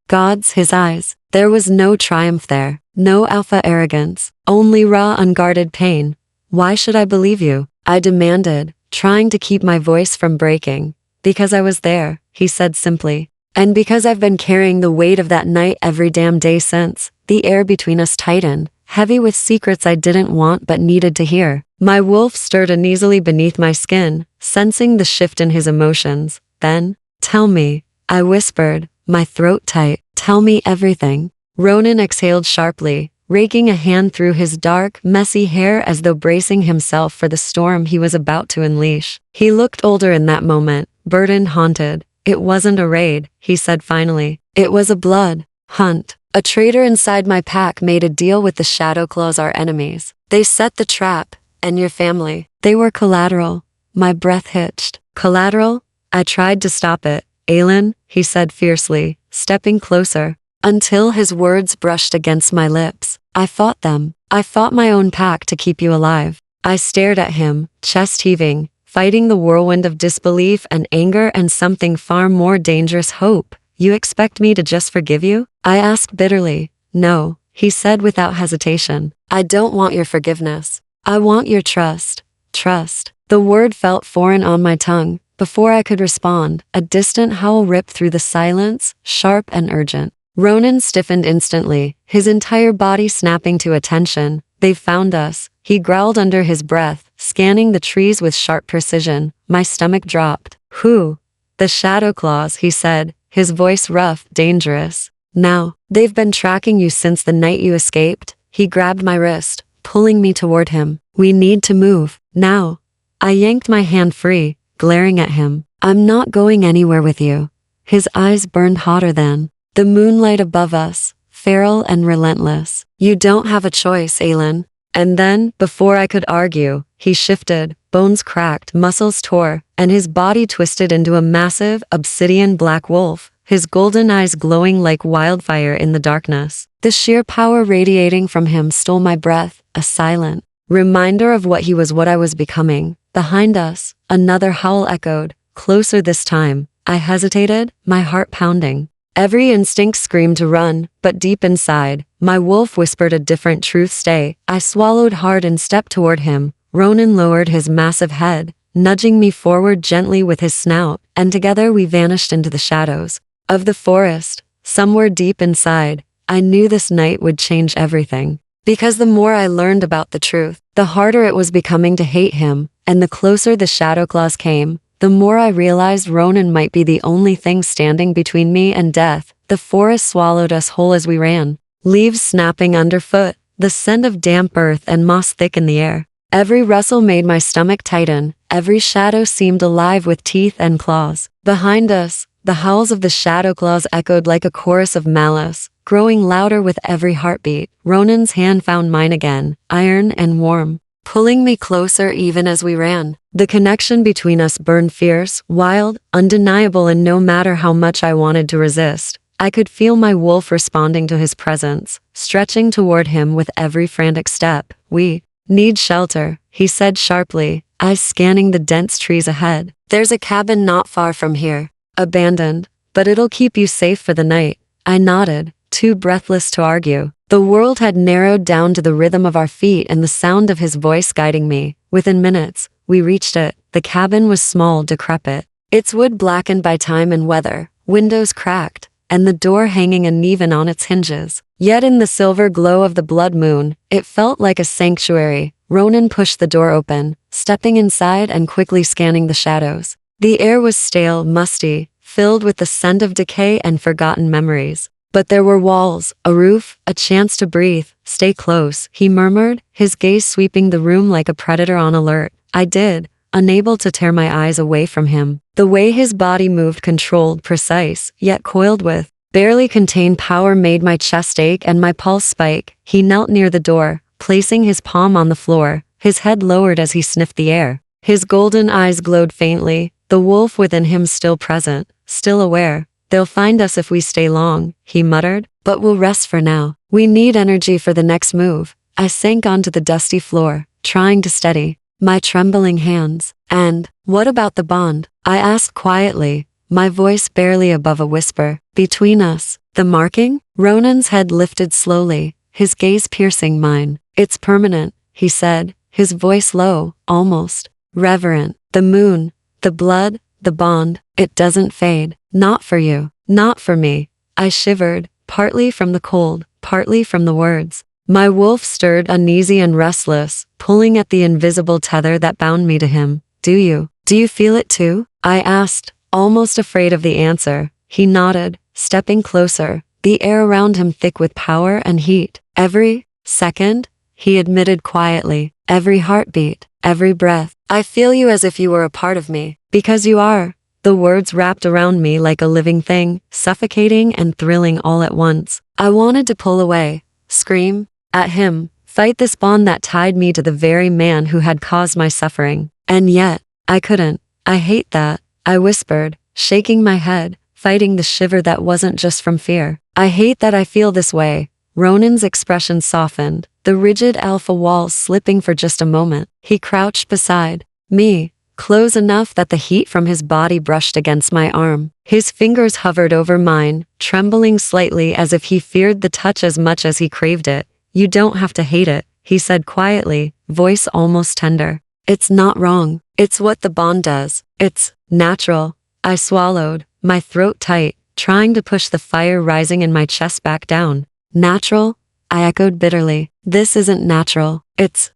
his eyes, there was no triumph there, no alpha arrogance, only raw, unguarded pain. Why should I believe you? I demanded, trying to keep my voice from breaking. Because I was there, he said simply. And because I've been carrying the weight of that night every damn day since. The air between us tightened, heavy with secrets I didn't want but needed to hear. My wolf stirred uneasily beneath my skin, sensing the shift in his emotions. Then, tell me, I whispered, my throat tight. Tell me everything. Ronan exhaled sharply, raking a hand through his dark, messy hair as though bracing himself for the storm he was about to unleash. He looked older in that moment, burden haunted. It wasn't a raid, he said finally. It was a blood hunt. A traitor inside my pack made a deal with the Shadow Claws, our enemies. They set the trap, and your family. They were collateral. My breath hitched. Collateral? I tried to stop it. Aelin, he said fiercely, stepping closer, until his words brushed against my lips. I fought them. I fought my own pack to keep you alive. I stared at him, chest heaving, fighting the whirlwind of disbelief and anger and something far more dangerous, hope. You expect me to just forgive you? I asked bitterly. No, he said without hesitation. I don't want your forgiveness. I want your trust. Trust. The word felt foreign on my tongue. Before I could respond, a distant howl ripped through the silence, sharp and urgent. Ronan stiffened instantly, his entire body snapping to attention. They've found us, he growled under his breath, scanning the trees with sharp precision. My stomach dropped. Who? The Shadow Claws, he said, his voice rough, dangerous. Now, they've been tracking you since the night you escaped. He grabbed my wrist, pulling me toward him. We need to move, now. I yanked my hand free, glaring at him. I'm not going anywhere with you. His eyes burned hotter than the moonlight above us, feral and relentless. You don't have a choice, Aelin. And then, before I could argue, he shifted, bones cracked, muscles tore, and his body twisted into a massive, obsidian black wolf, his golden eyes glowing like wildfire in the darkness. The sheer power radiating from him stole my breath, a silent reminder of what he was, what I was becoming. Behind us, another howl echoed, closer this time. I hesitated, my heart pounding. Every instinct screamed to run, but deep inside, my wolf whispered a different truth. Stay. I swallowed hard and stepped toward him. Ronan lowered his massive head, nudging me forward gently with his snout, and together we vanished into the shadows of the forest. Somewhere deep inside, I knew this night would change everything. Because the more I learned about the truth, the harder it was becoming to hate him, and the closer the Shadow Claws came, the more I realized Ronan might be the only thing standing between me and death. The forest swallowed us whole as we ran, leaves snapping underfoot, the scent of damp earth and moss thick in the air. Every rustle made my stomach tighten, every shadow seemed alive with teeth and claws. Behind us, the howls of the Shadow Claws echoed like a chorus of malice, growing louder with every heartbeat. Ronan's hand found mine again, iron and warm, pulling me closer even as we ran. The connection between us burned fierce, wild, undeniable, and no matter how much I wanted to resist, I could feel my wolf responding to his presence, stretching toward him with every frantic step. We need shelter, he said sharply, eyes scanning the dense trees ahead. There's a cabin not far from here, abandoned, but it'll keep you safe for the night. I nodded, too breathless to argue. The world had narrowed down to the rhythm of our feet and the sound of his voice guiding me. Within minutes, we reached it. The cabin was small, decrepit, its wood blackened by time and weather, windows cracked, and the door hanging uneven on its hinges. Yet in the silver glow of the blood moon, it felt like a sanctuary. Ronan pushed the door open, stepping inside and quickly scanning the shadows. The air was stale, musty, filled with the scent of decay and forgotten memories. But there were walls, a roof, a chance to breathe. Stay close, he murmured, his gaze sweeping the room like a predator on alert. I did, unable to tear my eyes away from him. The way his body moved, controlled, precise, yet coiled with barely contained power, made my chest ache and my pulse spike. He knelt near the door, placing his palm on the floor, his head lowered as he sniffed the air. His golden eyes glowed faintly, the wolf within him still present, still aware. They'll find us if we stay long, he muttered, but we'll rest for now. We need energy for the next move. I sank onto the dusty floor, trying to steady my trembling hands. And what about the bond? I asked quietly, my voice barely above a whisper. Between us, the marking? Ronan's head lifted slowly, his gaze piercing mine. It's permanent, he said, his voice low, almost reverent. The moon, the blood, the bond, it doesn't fade. Not for you, not for me. I shivered, partly from the cold, partly from the words. My wolf stirred, uneasy and restless, pulling at the invisible tether that bound me to him. Do you feel it too? I asked, almost afraid of the answer. He nodded, stepping closer, the air around him thick with power and heat. Every second, he admitted quietly, every heartbeat, every breath. I feel you as if you were a part of me. Because you are. The words wrapped around me like a living thing, suffocating and thrilling all at once. I wanted to pull away, scream at him, fight this bond that tied me to the very man who had caused my suffering. And yet, I couldn't. I hate that, I whispered, shaking my head, fighting the shiver that wasn't just from fear. I hate that I feel this way. Ronan's expression softened, the rigid alpha walls slipping for just a moment. He crouched beside me, close enough that the heat from his body brushed against my arm. His fingers hovered over mine, trembling slightly as if he feared the touch as much as he craved it. You don't have to hate it, he said quietly, voice almost tender. It's not wrong. It's what the bond does. It's natural. I swallowed, my throat tight, trying to push the fire rising in my chest back down. Natural? I echoed bitterly. This isn't natural. It's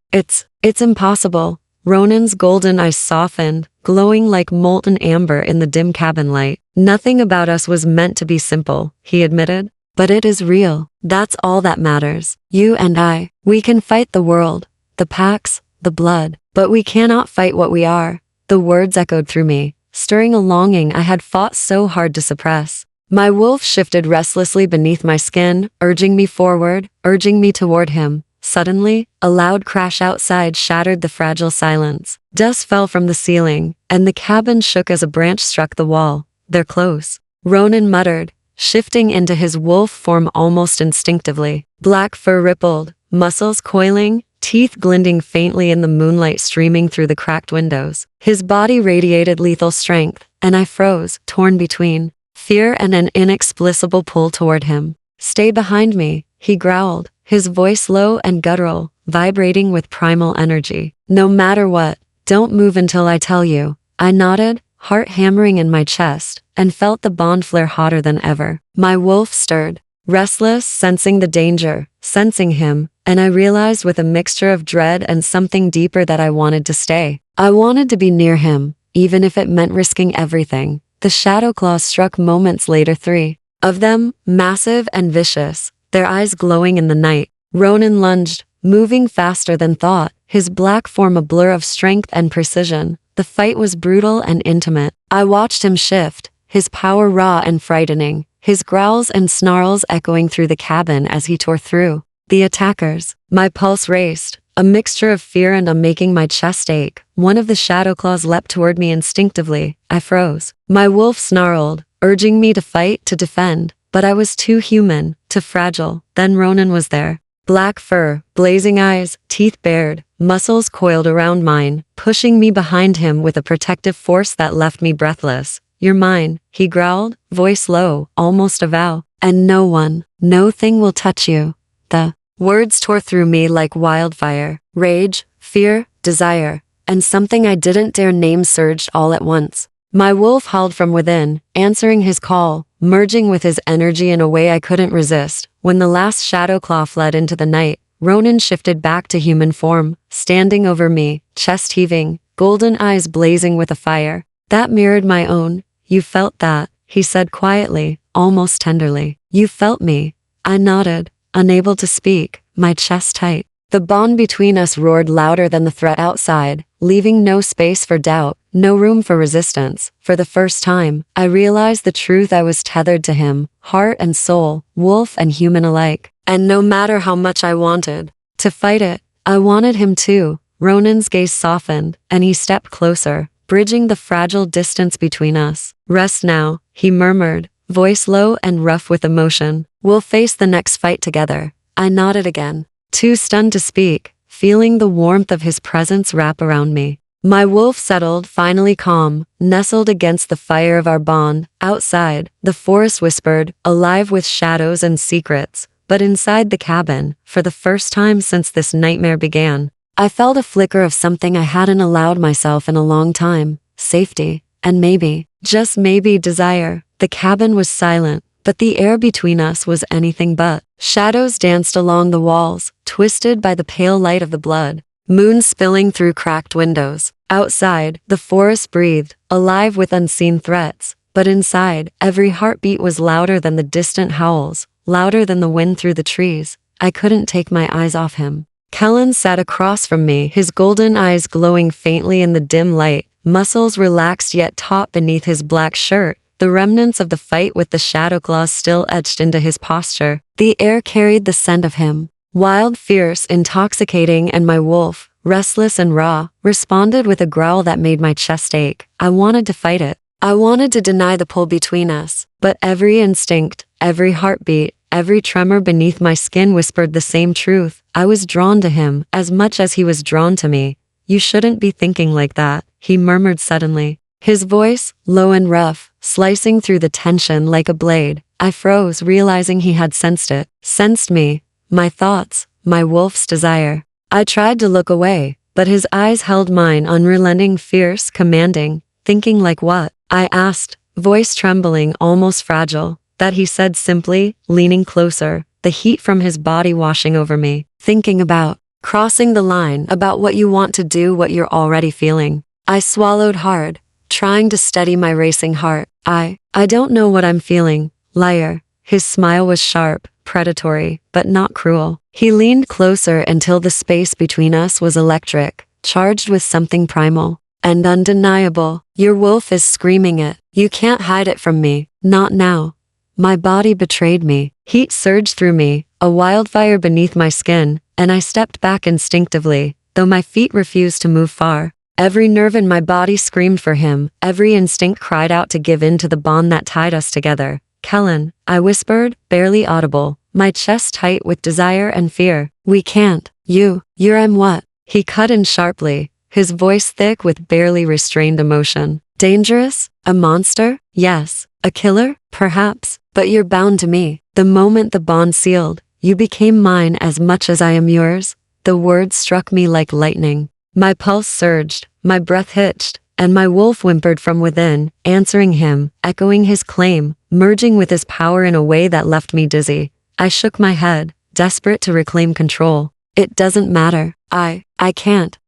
impossible. Ronan's golden eyes softened, glowing like molten amber in the dim cabin light. Nothing about us was meant to be simple, he admitted. But it is real. That's all that matters. You and I. We can fight the world, the packs, the blood, but we cannot fight what we are. The words echoed through me, stirring a longing I had fought so hard to suppress. My wolf shifted restlessly beneath my skin, urging me forward, urging me toward him. Suddenly, a loud crash outside shattered the fragile silence. Dust fell from the ceiling, and the cabin shook as a branch struck the wall. They're close, Ronan muttered, shifting into his wolf form almost instinctively. Black fur rippled, muscles coiling, teeth glinting faintly in the moonlight streaming through the cracked windows. His body radiated lethal strength, and I froze, torn between fear and an inexplicable pull toward him. Stay behind me, he growled, his voice low and guttural, vibrating with primal energy. No matter what, don't move until I tell you. I nodded, heart hammering in my chest, and felt the bond flare hotter than ever. My wolf stirred, restless, sensing the danger, sensing him, and I realized with a mixture of dread and something deeper that I wanted to stay. I wanted to be near him, even if it meant risking everything. The shadow claws struck moments later, 3 of them, massive and vicious, their eyes glowing in the night. Ronan lunged, moving faster than thought, his black form a blur of strength and precision. The fight was brutal and intimate. I watched him shift, his power raw and frightening, his growls and snarls echoing through the cabin as he tore through the attackers. My pulse raced, a mixture of fear and making my chest ache. One of the shadow claws leapt toward me instinctively. I froze. My wolf snarled, urging me to fight, to defend, but I was too human, too fragile. Then Ronan was there. Black fur, blazing eyes, teeth bared, muscles coiled around mine, pushing me behind him with a protective force that left me breathless. You're mine, he growled, voice low, almost a vow. And no one, no thing will touch you. The words tore through me like wildfire. Rage, fear, desire, and something I didn't dare name surged all at once. My wolf howled from within, answering his call, merging with his energy in a way I couldn't resist. When the last shadow claw fled into the night, Ronan shifted back to human form, standing over me, chest heaving, golden eyes blazing with a fire that mirrored my own. You felt that, he said quietly, almost tenderly. You felt me. I nodded, unable to speak, my chest tight. The bond between us roared louder than the threat outside, leaving no space for doubt, no room for resistance. For the first time, I realized the truth. I was tethered to him, heart and soul, wolf and human alike. And no matter how much I wanted to fight it, I wanted him too. Ronan's gaze softened, and he stepped closer, bridging the fragile distance between us. Rest now, he murmured, voice low and rough with emotion. We'll face the next fight together. I nodded again, too stunned to speak, feeling the warmth of his presence wrap around me. My wolf settled, finally calm, nestled against the fire of our bond. Outside, the forest whispered, alive with shadows and secrets. But inside the cabin, for the first time since this nightmare began, I felt a flicker of something I hadn't allowed myself in a long time. Safety, and maybe, just maybe, desire. The cabin was silent, but the air between us was anything but. Shadows danced along the walls, twisted by the pale light of the blood, moon spilling through cracked windows. Outside, the forest breathed, alive with unseen threats. But inside, every heartbeat was louder than the distant howls, louder than the wind through the trees. I couldn't take my eyes off him. Kellen sat across from me, his golden eyes glowing faintly in the dim light, muscles relaxed yet taut beneath his black shirt, the remnants of the fight with the shadow claws still etched into his posture. The air carried the scent of him, wild, fierce, intoxicating, and my wolf, restless and raw, responded with a growl that made my chest ache. I wanted to fight it. I wanted to deny the pull between us, but every instinct, every heartbeat, every tremor beneath my skin whispered the same truth. I was drawn to him as much as he was drawn to me. You shouldn't be thinking like that, he murmured suddenly, his voice, low and rough, slicing through the tension like a blade. I froze, realizing he had sensed it, sensed me, my thoughts, my wolf's desire. I tried to look away, but his eyes held mine, unrelenting, fierce, commanding. Thinking like what? I asked, voice trembling, almost fragile. That he said simply, leaning closer, the heat from his body washing over me. Thinking about crossing the line, about what you want to do, what you're already feeling. I swallowed hard, trying to steady my racing heart. I don't know what I'm feeling, liar. His smile was sharp, predatory, but not cruel. He leaned closer until the space between us was electric, charged with something primal and undeniable. Your wolf is screaming it. You can't hide it from me, not now. My body betrayed me. Heat surged through me, a wildfire beneath my skin, and I stepped back instinctively, though my feet refused to move far. Every nerve in my body screamed for him, every instinct cried out to give in to the bond that tied us together. Kellen, I whispered, barely audible, my chest tight with desire and fear. We can't. You're what? He cut in sharply, his voice thick with barely restrained emotion. Dangerous? A monster? Yes. A killer? Perhaps. But you're bound to me. The moment the bond sealed, you became mine as much as I am yours. The words struck me like lightning. My pulse surged, my breath hitched, and my wolf whimpered from within, answering him, echoing his claim, merging with his power in a way that left me dizzy. I shook my head, desperate to reclaim control. It doesn't matter. I can't.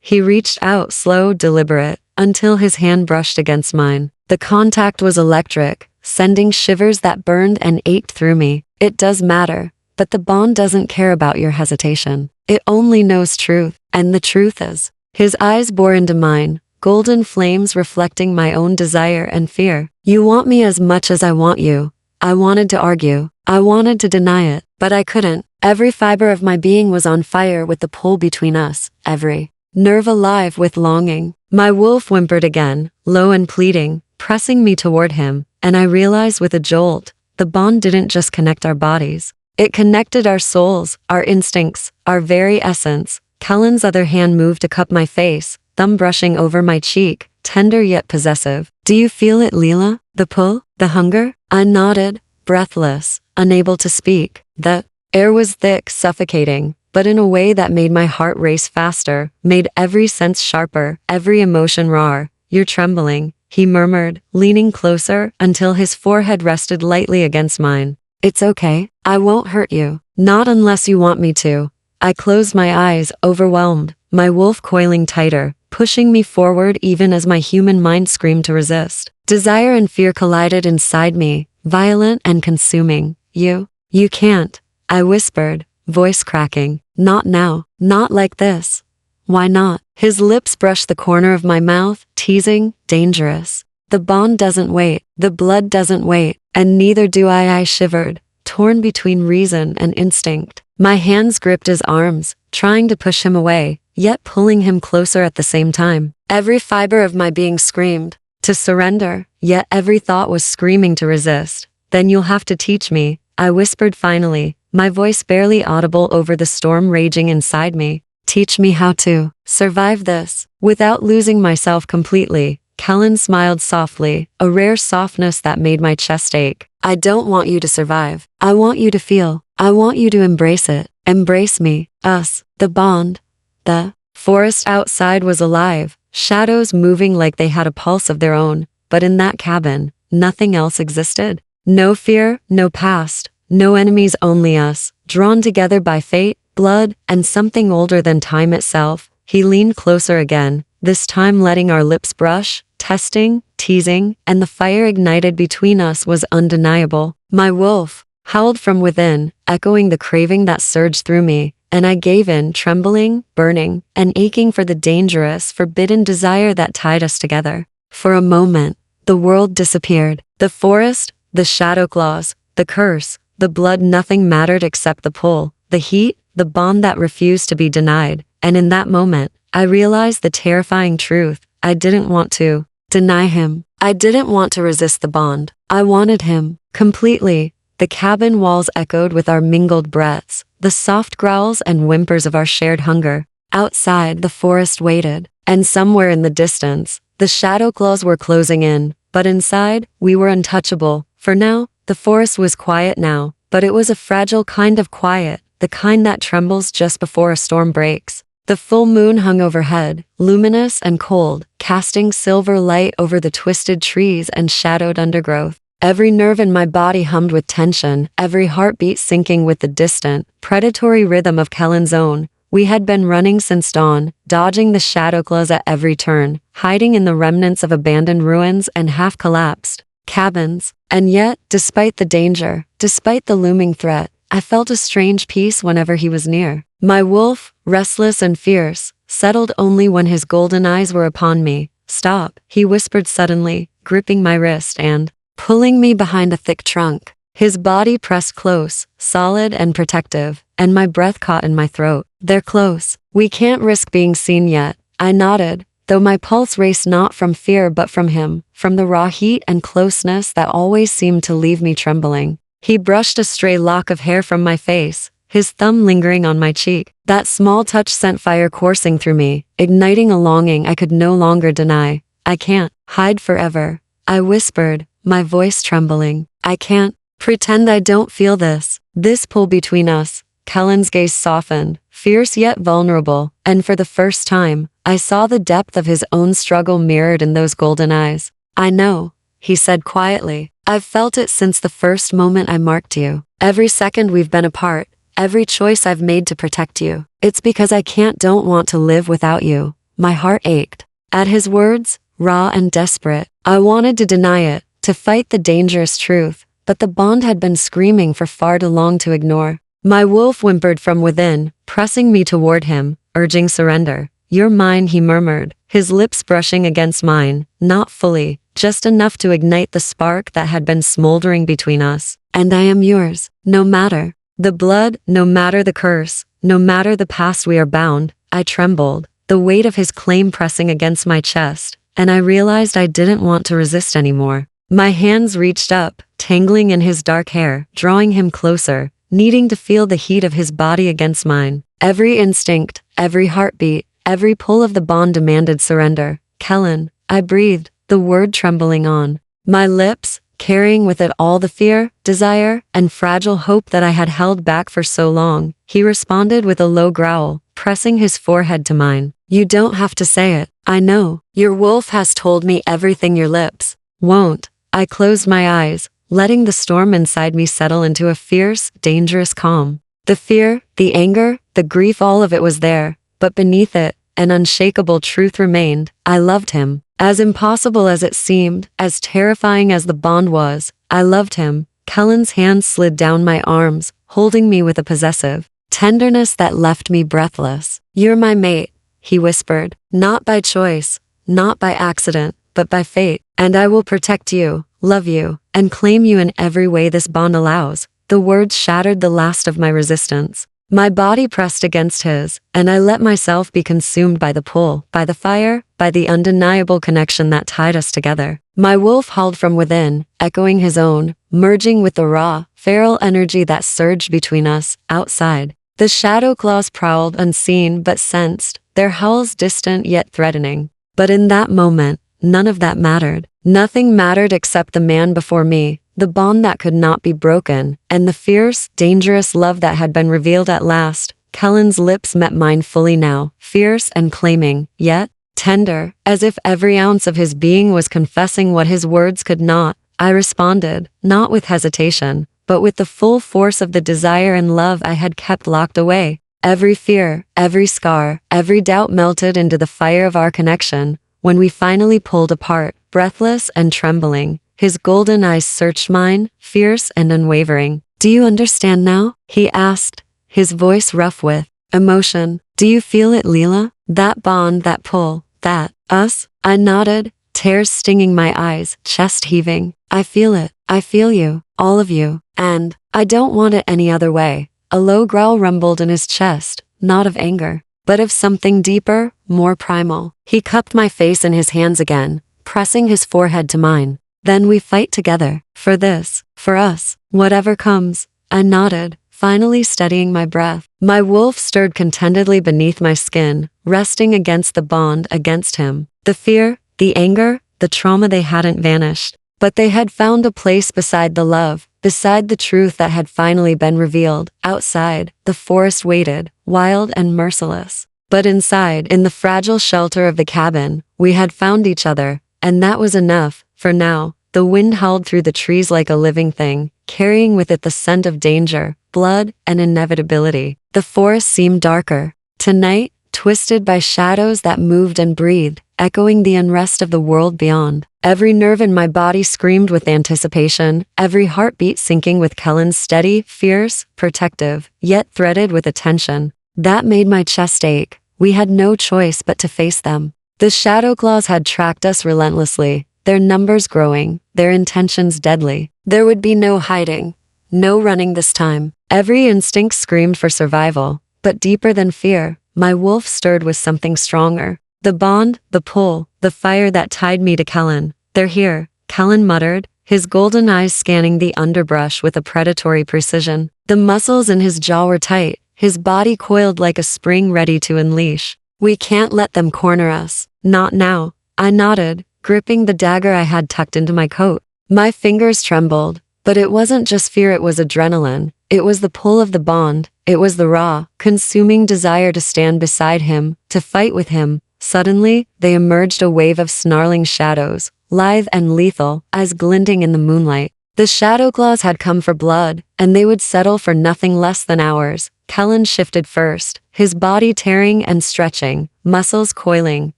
He reached out, slow, deliberate, until his hand brushed against mine. The contact was electric, sending shivers that burned and ached through me. It does matter, but the bond doesn't care about your hesitation. It only knows truth, and the truth is. His eyes bore into mine, golden flames reflecting my own desire and fear. You want me as much as I want you. I wanted to argue. I wanted to deny it, but I couldn't. Every fiber of my being was on fire with the pull between us, every nerve alive with longing. My wolf whimpered again, low and pleading, pressing me toward him, and I realized with a jolt, the bond didn't just connect our bodies. It connected our souls, our instincts, our very essence. Kellen's other hand moved to cup my face, thumb brushing over my cheek, tender yet possessive. Do you feel it, Leela? The pull? The hunger? I nodded, breathless, unable to speak. The air was thick, suffocating, but in a way that made my heart race faster, made every sense sharper, every emotion raw. You're trembling, he murmured, leaning closer until his forehead rested lightly against mine. It's okay. I won't hurt you. Not unless you want me to. I closed my eyes, overwhelmed, my wolf coiling tighter, pushing me forward even as my human mind screamed to resist. Desire and fear collided inside me, violent and consuming. You can't, I whispered, voice cracking. Not now, not like this. Why not? His lips brushed the corner of my mouth, teasing, dangerous. The bond doesn't wait, the blood doesn't wait, and neither do I shivered, torn between reason and instinct. My hands gripped his arms, trying to push him away, yet pulling him closer at the same time. Every fiber of my being screamed to surrender, yet every thought was screaming to resist. Then you'll have to teach me, I whispered finally, my voice barely audible over the storm raging inside me. Teach me how to survive this without losing myself completely. Kellen smiled softly, a rare softness that made my chest ache. I don't want you to survive. I want you to feel. I want you to embrace it. Embrace me, us, the bond. The forest outside was alive, shadows moving like they had a pulse of their own, but in that cabin, nothing else existed. No fear, no past, no enemies, only us, drawn together by fate, blood, and something older than time itself. He leaned closer again, this time letting our lips brush, testing, teasing, and the fire ignited between us was undeniable. My wolf howled from within, echoing the craving that surged through me, and I gave in, trembling, burning, and aching for the dangerous, forbidden desire that tied us together. For a moment, the world disappeared. The forest, the shadow claws, the curse, the blood, nothing mattered except the pull, the heat, the bond that refused to be denied. And in that moment, I realized the terrifying truth. I didn't want to deny him. I didn't want to resist the bond. I wanted him completely. The cabin walls echoed with our mingled breaths, the soft growls and whimpers of our shared hunger. Outside, the forest waited, and somewhere in the distance, the shadow claws were closing in. But inside, we were untouchable. For now, the forest was quiet now, but it was a fragile kind of quiet, the kind that trembles just before a storm breaks. The full moon hung overhead, luminous and cold, casting silver light over the twisted trees and shadowed undergrowth. Every nerve in my body hummed with tension, every heartbeat syncing with the distant, predatory rhythm of Kellen's own. We had been running since dawn, dodging the shadow claws at every turn, hiding in the remnants of abandoned ruins and half-collapsed cabins. And yet, despite the danger, despite the looming threat, I felt a strange peace whenever he was near. My wolf, restless and fierce, settled only when his golden eyes were upon me. Stop, he whispered suddenly, gripping my wrist and pulling me behind a thick trunk. His body pressed close, solid and protective, and my breath caught in my throat. They're close. We can't risk being seen yet. I nodded, though my pulse raced not from fear but from him, from the raw heat and closeness that always seemed to leave me trembling. He brushed a stray lock of hair from my face, his thumb lingering on my cheek. That small touch sent fire coursing through me, igniting a longing I could no longer deny. I can't hide forever, I whispered, my voice trembling. I can't pretend I don't feel this pull between us. Kellen's gaze softened, fierce yet vulnerable, and for the first time, I saw the depth of his own struggle mirrored in those golden eyes. I know, he said quietly. I've felt it since the first moment I marked you. Every second we've been apart, every choice I've made to protect you. It's because I don't want to live without you. My heart ached. At his words, raw and desperate, I wanted to deny it, to fight the dangerous truth, but the bond had been screaming for far too long to ignore. My wolf whimpered from within, pressing me toward him, urging surrender. You're mine, he murmured, his lips brushing against mine, not fully, just enough to ignite the spark that had been smoldering between us. And I am yours, no matter the blood, no matter the curse, no matter the past we are bound. I trembled, the weight of his claim pressing against my chest, and I realized I didn't want to resist anymore. My hands reached up, tangling in his dark hair, drawing him closer, needing to feel the heat of his body against mine. Every instinct, every heartbeat, every pull of the bond demanded surrender. Kellen, I breathed, the word trembling on my lips, carrying with it all the fear, desire, and fragile hope that I had held back for so long. He responded with a low growl, pressing his forehead to mine. You don't have to say it. I know. Your wolf has told me everything your lips won't. I closed my eyes, letting the storm inside me settle into a fierce, dangerous calm. The fear, the anger, the grief, all of it was there, but beneath it, an unshakable truth remained. I loved him. As impossible as it seemed, as terrifying as the bond was, I loved him. Cullen's hand slid down my arms, holding me with a possessive tenderness that left me breathless. "You're my mate," he whispered. "Not by choice, not by accident, but by fate. And I will protect you, love you, and claim you in every way this bond allows." The words shattered the last of my resistance. My body pressed against his, and I let myself be consumed by the pull, by the fire, by the undeniable connection that tied us together. My wolf howled from within, echoing his own, merging with the raw, feral energy that surged between us. Outside, the shadow claws prowled unseen but sensed, their howls distant yet threatening. But in that moment, none of that mattered. Nothing mattered except the man before me, the bond that could not be broken, and the fierce, dangerous love that had been revealed at last. Cullen's lips met mine fully now, fierce and claiming, yet tender, as if every ounce of his being was confessing what his words could not. I responded, not with hesitation, but with the full force of the desire and love I had kept locked away. Every fear, every scar, every doubt melted into the fire of our connection. When we finally pulled apart, breathless and trembling, his golden eyes searched mine, fierce and unwavering. "Do you understand now?" he asked, his voice rough with emotion. "Do you feel it, Leela? That bond, that pull, that us?" I nodded, tears stinging my eyes, chest heaving. "I feel it. I feel you, all of you, and I don't want it any other way." A low growl rumbled in his chest, not of anger, but of something deeper, more primal. He cupped my face in his hands again, pressing his forehead to mine. "Then we fight together, for this, for us, whatever comes." I nodded, finally steadying my breath. My wolf stirred contentedly beneath my skin, resting against the bond, against him. The fear, the anger, the trauma, they hadn't vanished, but they had found a place beside the love, beside the truth that had finally been revealed. Outside, the forest waited, wild and merciless. But inside, in the fragile shelter of the cabin, we had found each other, and that was enough. For now, the wind howled through the trees like a living thing, carrying with it the scent of danger, blood, and inevitability. The forest seemed darker tonight, twisted by shadows that moved and breathed, echoing the unrest of the world beyond. Every nerve in my body screamed with anticipation, every heartbeat syncing with Cullen's steady, fierce, protective, yet threaded with attention. That made my chest ache. We had no choice but to face them. The shadow claws had tracked us relentlessly, their numbers growing, their intentions deadly. There would be no hiding, no running this time. Every instinct screamed for survival, but deeper than fear, my wolf stirred with something stronger. The bond, the pull, the fire that tied me to Cullen. "They're here," Cullen muttered, his golden eyes scanning the underbrush with a predatory precision. The muscles in his jaw were tight, his body coiled like a spring ready to unleash. "We can't let them corner us." "Not now." I nodded, gripping the dagger I had tucked into my coat. My fingers trembled, but it wasn't just fear, it was adrenaline. It was the pull of the bond. It was the raw, consuming desire to stand beside him, to fight with him. Suddenly, they emerged, a wave of snarling shadows, lithe and lethal, eyes glinting in the moonlight. The shadow claws had come for blood, and they would settle for nothing less than ours. Cullen shifted first, his body tearing and stretching, muscles coiling,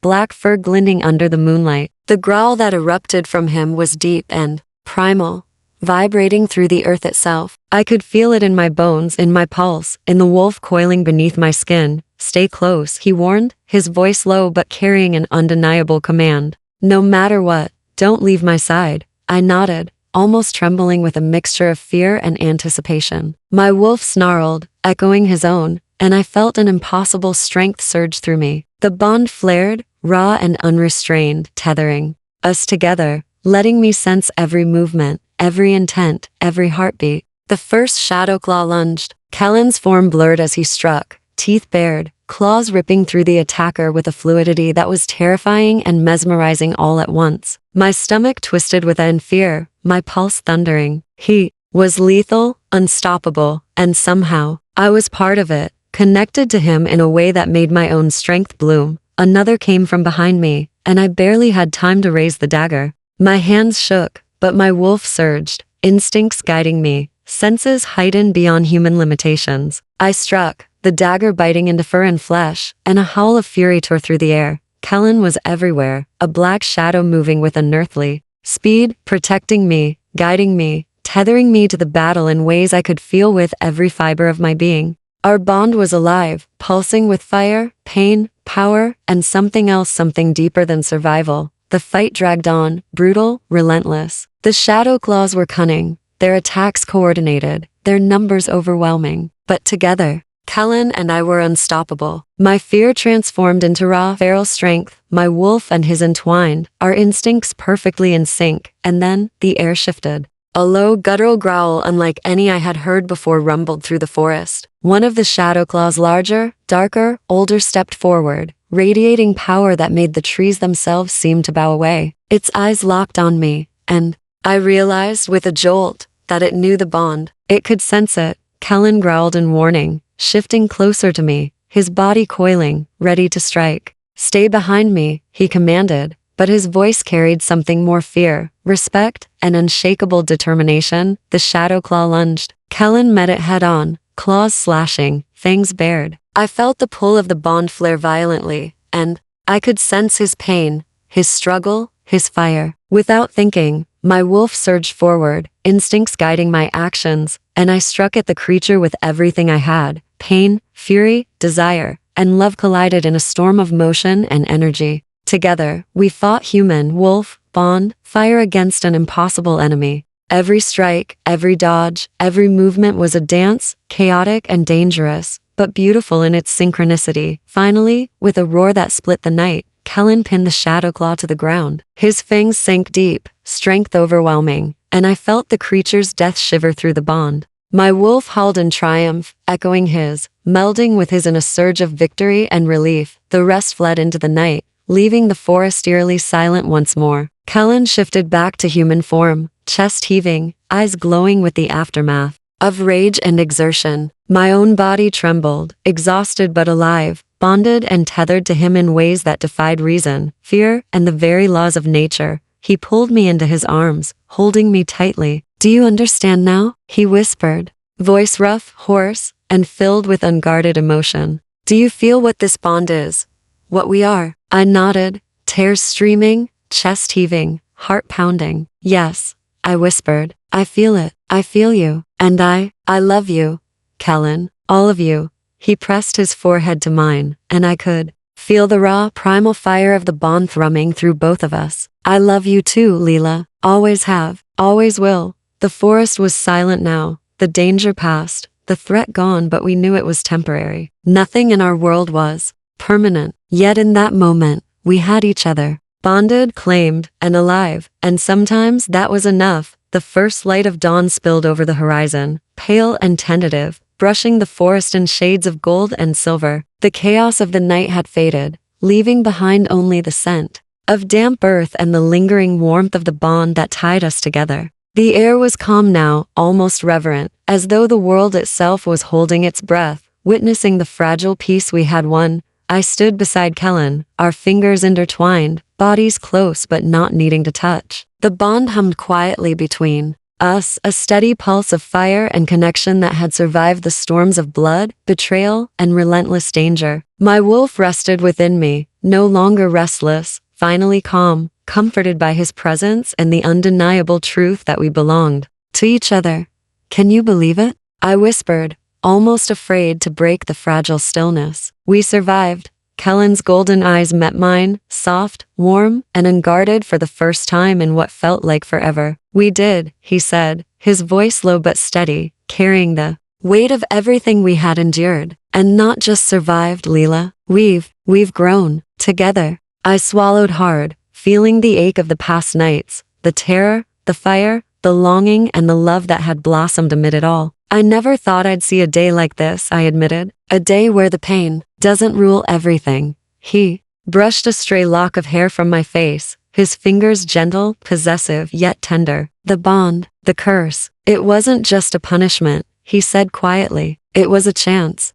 black fur glinting under the moonlight. The growl that erupted from him was deep and primal, vibrating through the earth itself. I could feel it in my bones, in my pulse, in the wolf coiling beneath my skin. "Stay close," he warned, his voice low but carrying an undeniable command. "No matter what, don't leave my side." I nodded, almost trembling with a mixture of fear and anticipation. My wolf snarled, echoing his own, and I felt an impossible strength surge through me. The bond flared, raw and unrestrained, tethering us together, letting me sense every movement, every intent, every heartbeat. The first shadow claw lunged. Cullen's form blurred as he struck, teeth bared, claws ripping through the attacker with a fluidity that was terrifying and mesmerizing all at once. My stomach twisted within fear, my pulse thundering. He was lethal, unstoppable, and somehow, I was part of it, connected to him in a way that made my own strength bloom. Another came from behind me, and I barely had time to raise the dagger. My hands shook, but my wolf surged, instincts guiding me, senses heightened beyond human limitations. I struck, the dagger biting into fur and flesh, and a howl of fury tore through the air. Kellen was everywhere, a black shadow moving with unearthly speed, protecting me, guiding me, tethering me to the battle in ways I could feel with every fiber of my being. Our bond was alive, pulsing with fire, pain, power, and something else, something deeper than survival. The fight dragged on, brutal, relentless. The shadow claws were cunning, their attacks coordinated, their numbers overwhelming. But together, Kellen and I were unstoppable. My fear transformed into raw, feral strength, my wolf and his entwined, our instincts perfectly in sync, and then the air shifted. A low, guttural growl unlike any I had heard before rumbled through the forest. One of the shadow claws, larger, darker, older, stepped forward, radiating power that made the trees themselves seem to bow away. Its eyes locked on me, and I realized with a jolt that it knew the bond. It could sense it. Kellen growled in warning, shifting closer to me, his body coiling, ready to strike. "Stay behind me," he commanded, but his voice carried something more: fear, respect, and unshakable determination. The shadow claw lunged. Kellen met it head-on, claws slashing, fangs bared. I felt the pull of the bond flare violently, and I could sense his pain, his struggle, his fire. Without thinking, my wolf surged forward, instincts guiding my actions, and I struck at the creature with everything I had. Pain, fury, desire, and love collided in a storm of motion and energy. Together, we fought human, wolf, bond, fire against an impossible enemy. Every strike, every dodge, every movement was a dance, chaotic and dangerous, but beautiful in its synchronicity. Finally, with a roar that split the night, Kellen pinned the shadow claw to the ground. His fangs sank deep, strength overwhelming, and I felt the creature's death shiver through the bond. My wolf howled in triumph, echoing his, melding with his in a surge of victory and relief. The rest fled into the night, leaving the forest eerily silent once more. Kellen shifted back to human form, chest heaving, eyes glowing with the aftermath of rage and exertion. My own body trembled, exhausted but alive, bonded and tethered to him in ways that defied reason, fear, and the very laws of nature. He pulled me into his arms, holding me tightly. "Do you understand now?" he whispered, voice rough, hoarse, and filled with unguarded emotion. "Do you feel what this bond is? What we are?" I nodded, tears streaming, chest heaving, heart pounding. "Yes," I whispered. "I feel it. I feel you. And I love you, Kellen. All of you." He pressed his forehead to mine, and I could feel the raw, primal fire of the bond thrumming through both of us. "I love you too, Leela. Always have. Always will." The forest was silent now, the danger past, the threat gone, but we knew it was temporary. Nothing in our world was permanent. Yet in that moment, we had each other, bonded, claimed, and alive, and sometimes that was enough. The first light of dawn spilled over the horizon, pale and tentative, brushing the forest in shades of gold and silver. The chaos of the night had faded, leaving behind only the scent of damp earth and the lingering warmth of the bond that tied us together. The air was calm now, almost reverent, as though the world itself was holding its breath, witnessing the fragile peace we had won. I stood beside Kellen, our fingers intertwined, bodies close but not needing to touch. The bond hummed quietly between us, a steady pulse of fire and connection that had survived the storms of blood, betrayal, and relentless danger. My wolf rested within me, no longer restless, finally calm, comforted by his presence and the undeniable truth that we belonged to each other. "Can you believe it?" I whispered, almost afraid to break the fragile stillness. "We survived." Kellen's golden eyes met mine, soft, warm, and unguarded for the first time in what felt like forever. "We did," he said, his voice low but steady, carrying the weight of everything we had endured. "And not just survived, Leela. We've grown together." I swallowed hard, feeling the ache of the past nights, the terror, the fire, the longing, and the love that had blossomed amid it all. "I never thought I'd see a day like this," I admitted. "A day where the pain doesn't rule everything." He brushed a stray lock of hair from my face, his fingers gentle, possessive, yet tender. "The bond, the curse, it wasn't just a punishment," he said quietly. "It was a chance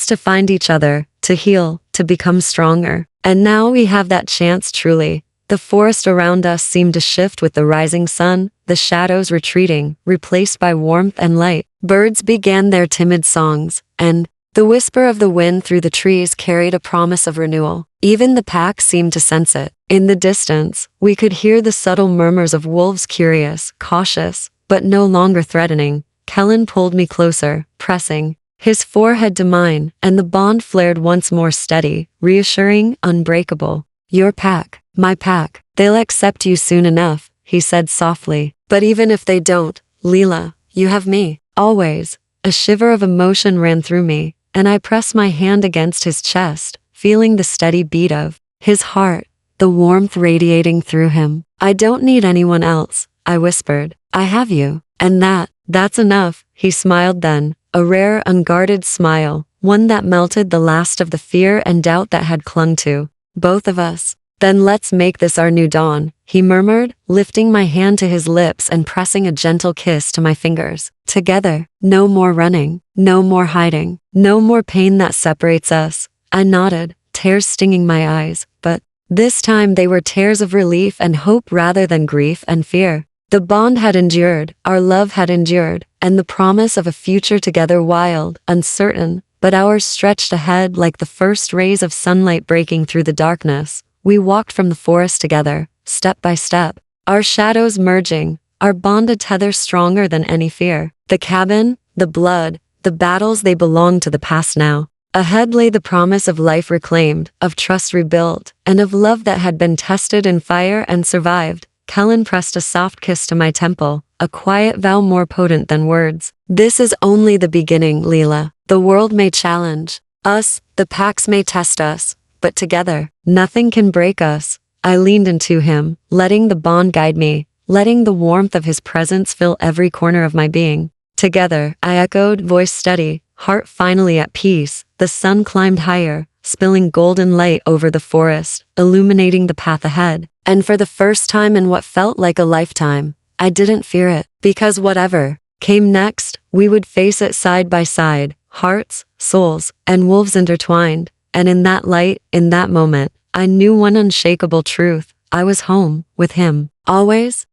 to find each other, to heal, to become stronger. And now we have that chance truly." The forest around us seemed to shift with the rising sun, the shadows retreating, replaced by warmth and light. Birds began their timid songs, and The whisper of the wind through the trees carried a promise of renewal. Even the pack seemed to sense it. In the distance, we could hear the subtle murmurs of wolves, curious, cautious, but no longer threatening. Kellen pulled me closer, pressing his forehead to mine, and the bond flared once more, steady, reassuring, unbreakable. Your pack, my pack, they'll accept you soon enough, he said softly. But even if they don't, Leela, you have me, always. A shiver of emotion ran through me, and I pressed my hand against his chest, feeling the steady beat of his heart, the warmth radiating through him. I don't need anyone else, I whispered. I have you. And that's enough, he smiled then, a rare, unguarded smile, one that melted the last of the fear and doubt that had clung to both of us. Then let's make this our new dawn, he murmured, lifting my hand to his lips and pressing a gentle kiss to my fingers. Together, no more running, no more hiding, no more pain that separates us. I nodded, tears stinging my eyes, but this time they were tears of relief and hope rather than grief and fear. The bond had endured, our love had endured, and the promise of a future together wild, uncertain, but ours stretched ahead like the first rays of sunlight breaking through the darkness. We walked from the forest together, step by step, our shadows merging, our bonded tether stronger than any fear. The cabin, the blood, the battles, they belonged to the past now. Ahead lay the promise of life reclaimed, of trust rebuilt, and of love that had been tested in fire and survived. Kellen pressed a soft kiss to my temple, a quiet vow more potent than words. This is only the beginning, Leela. The world may challenge us, the packs may test us, but together, nothing can break us. I leaned into him, letting the bond guide me, letting the warmth of his presence fill every corner of my being. Together, I echoed, voice steady, heart finally at peace. The sun climbed higher, spilling golden light over the forest, illuminating the path ahead. And for the first time in what felt like a lifetime, I didn't fear it, because whatever came next, we would face it side by side, hearts, souls, and wolves intertwined. And in that light, in that moment, I knew one unshakable truth. I was home, with him, always.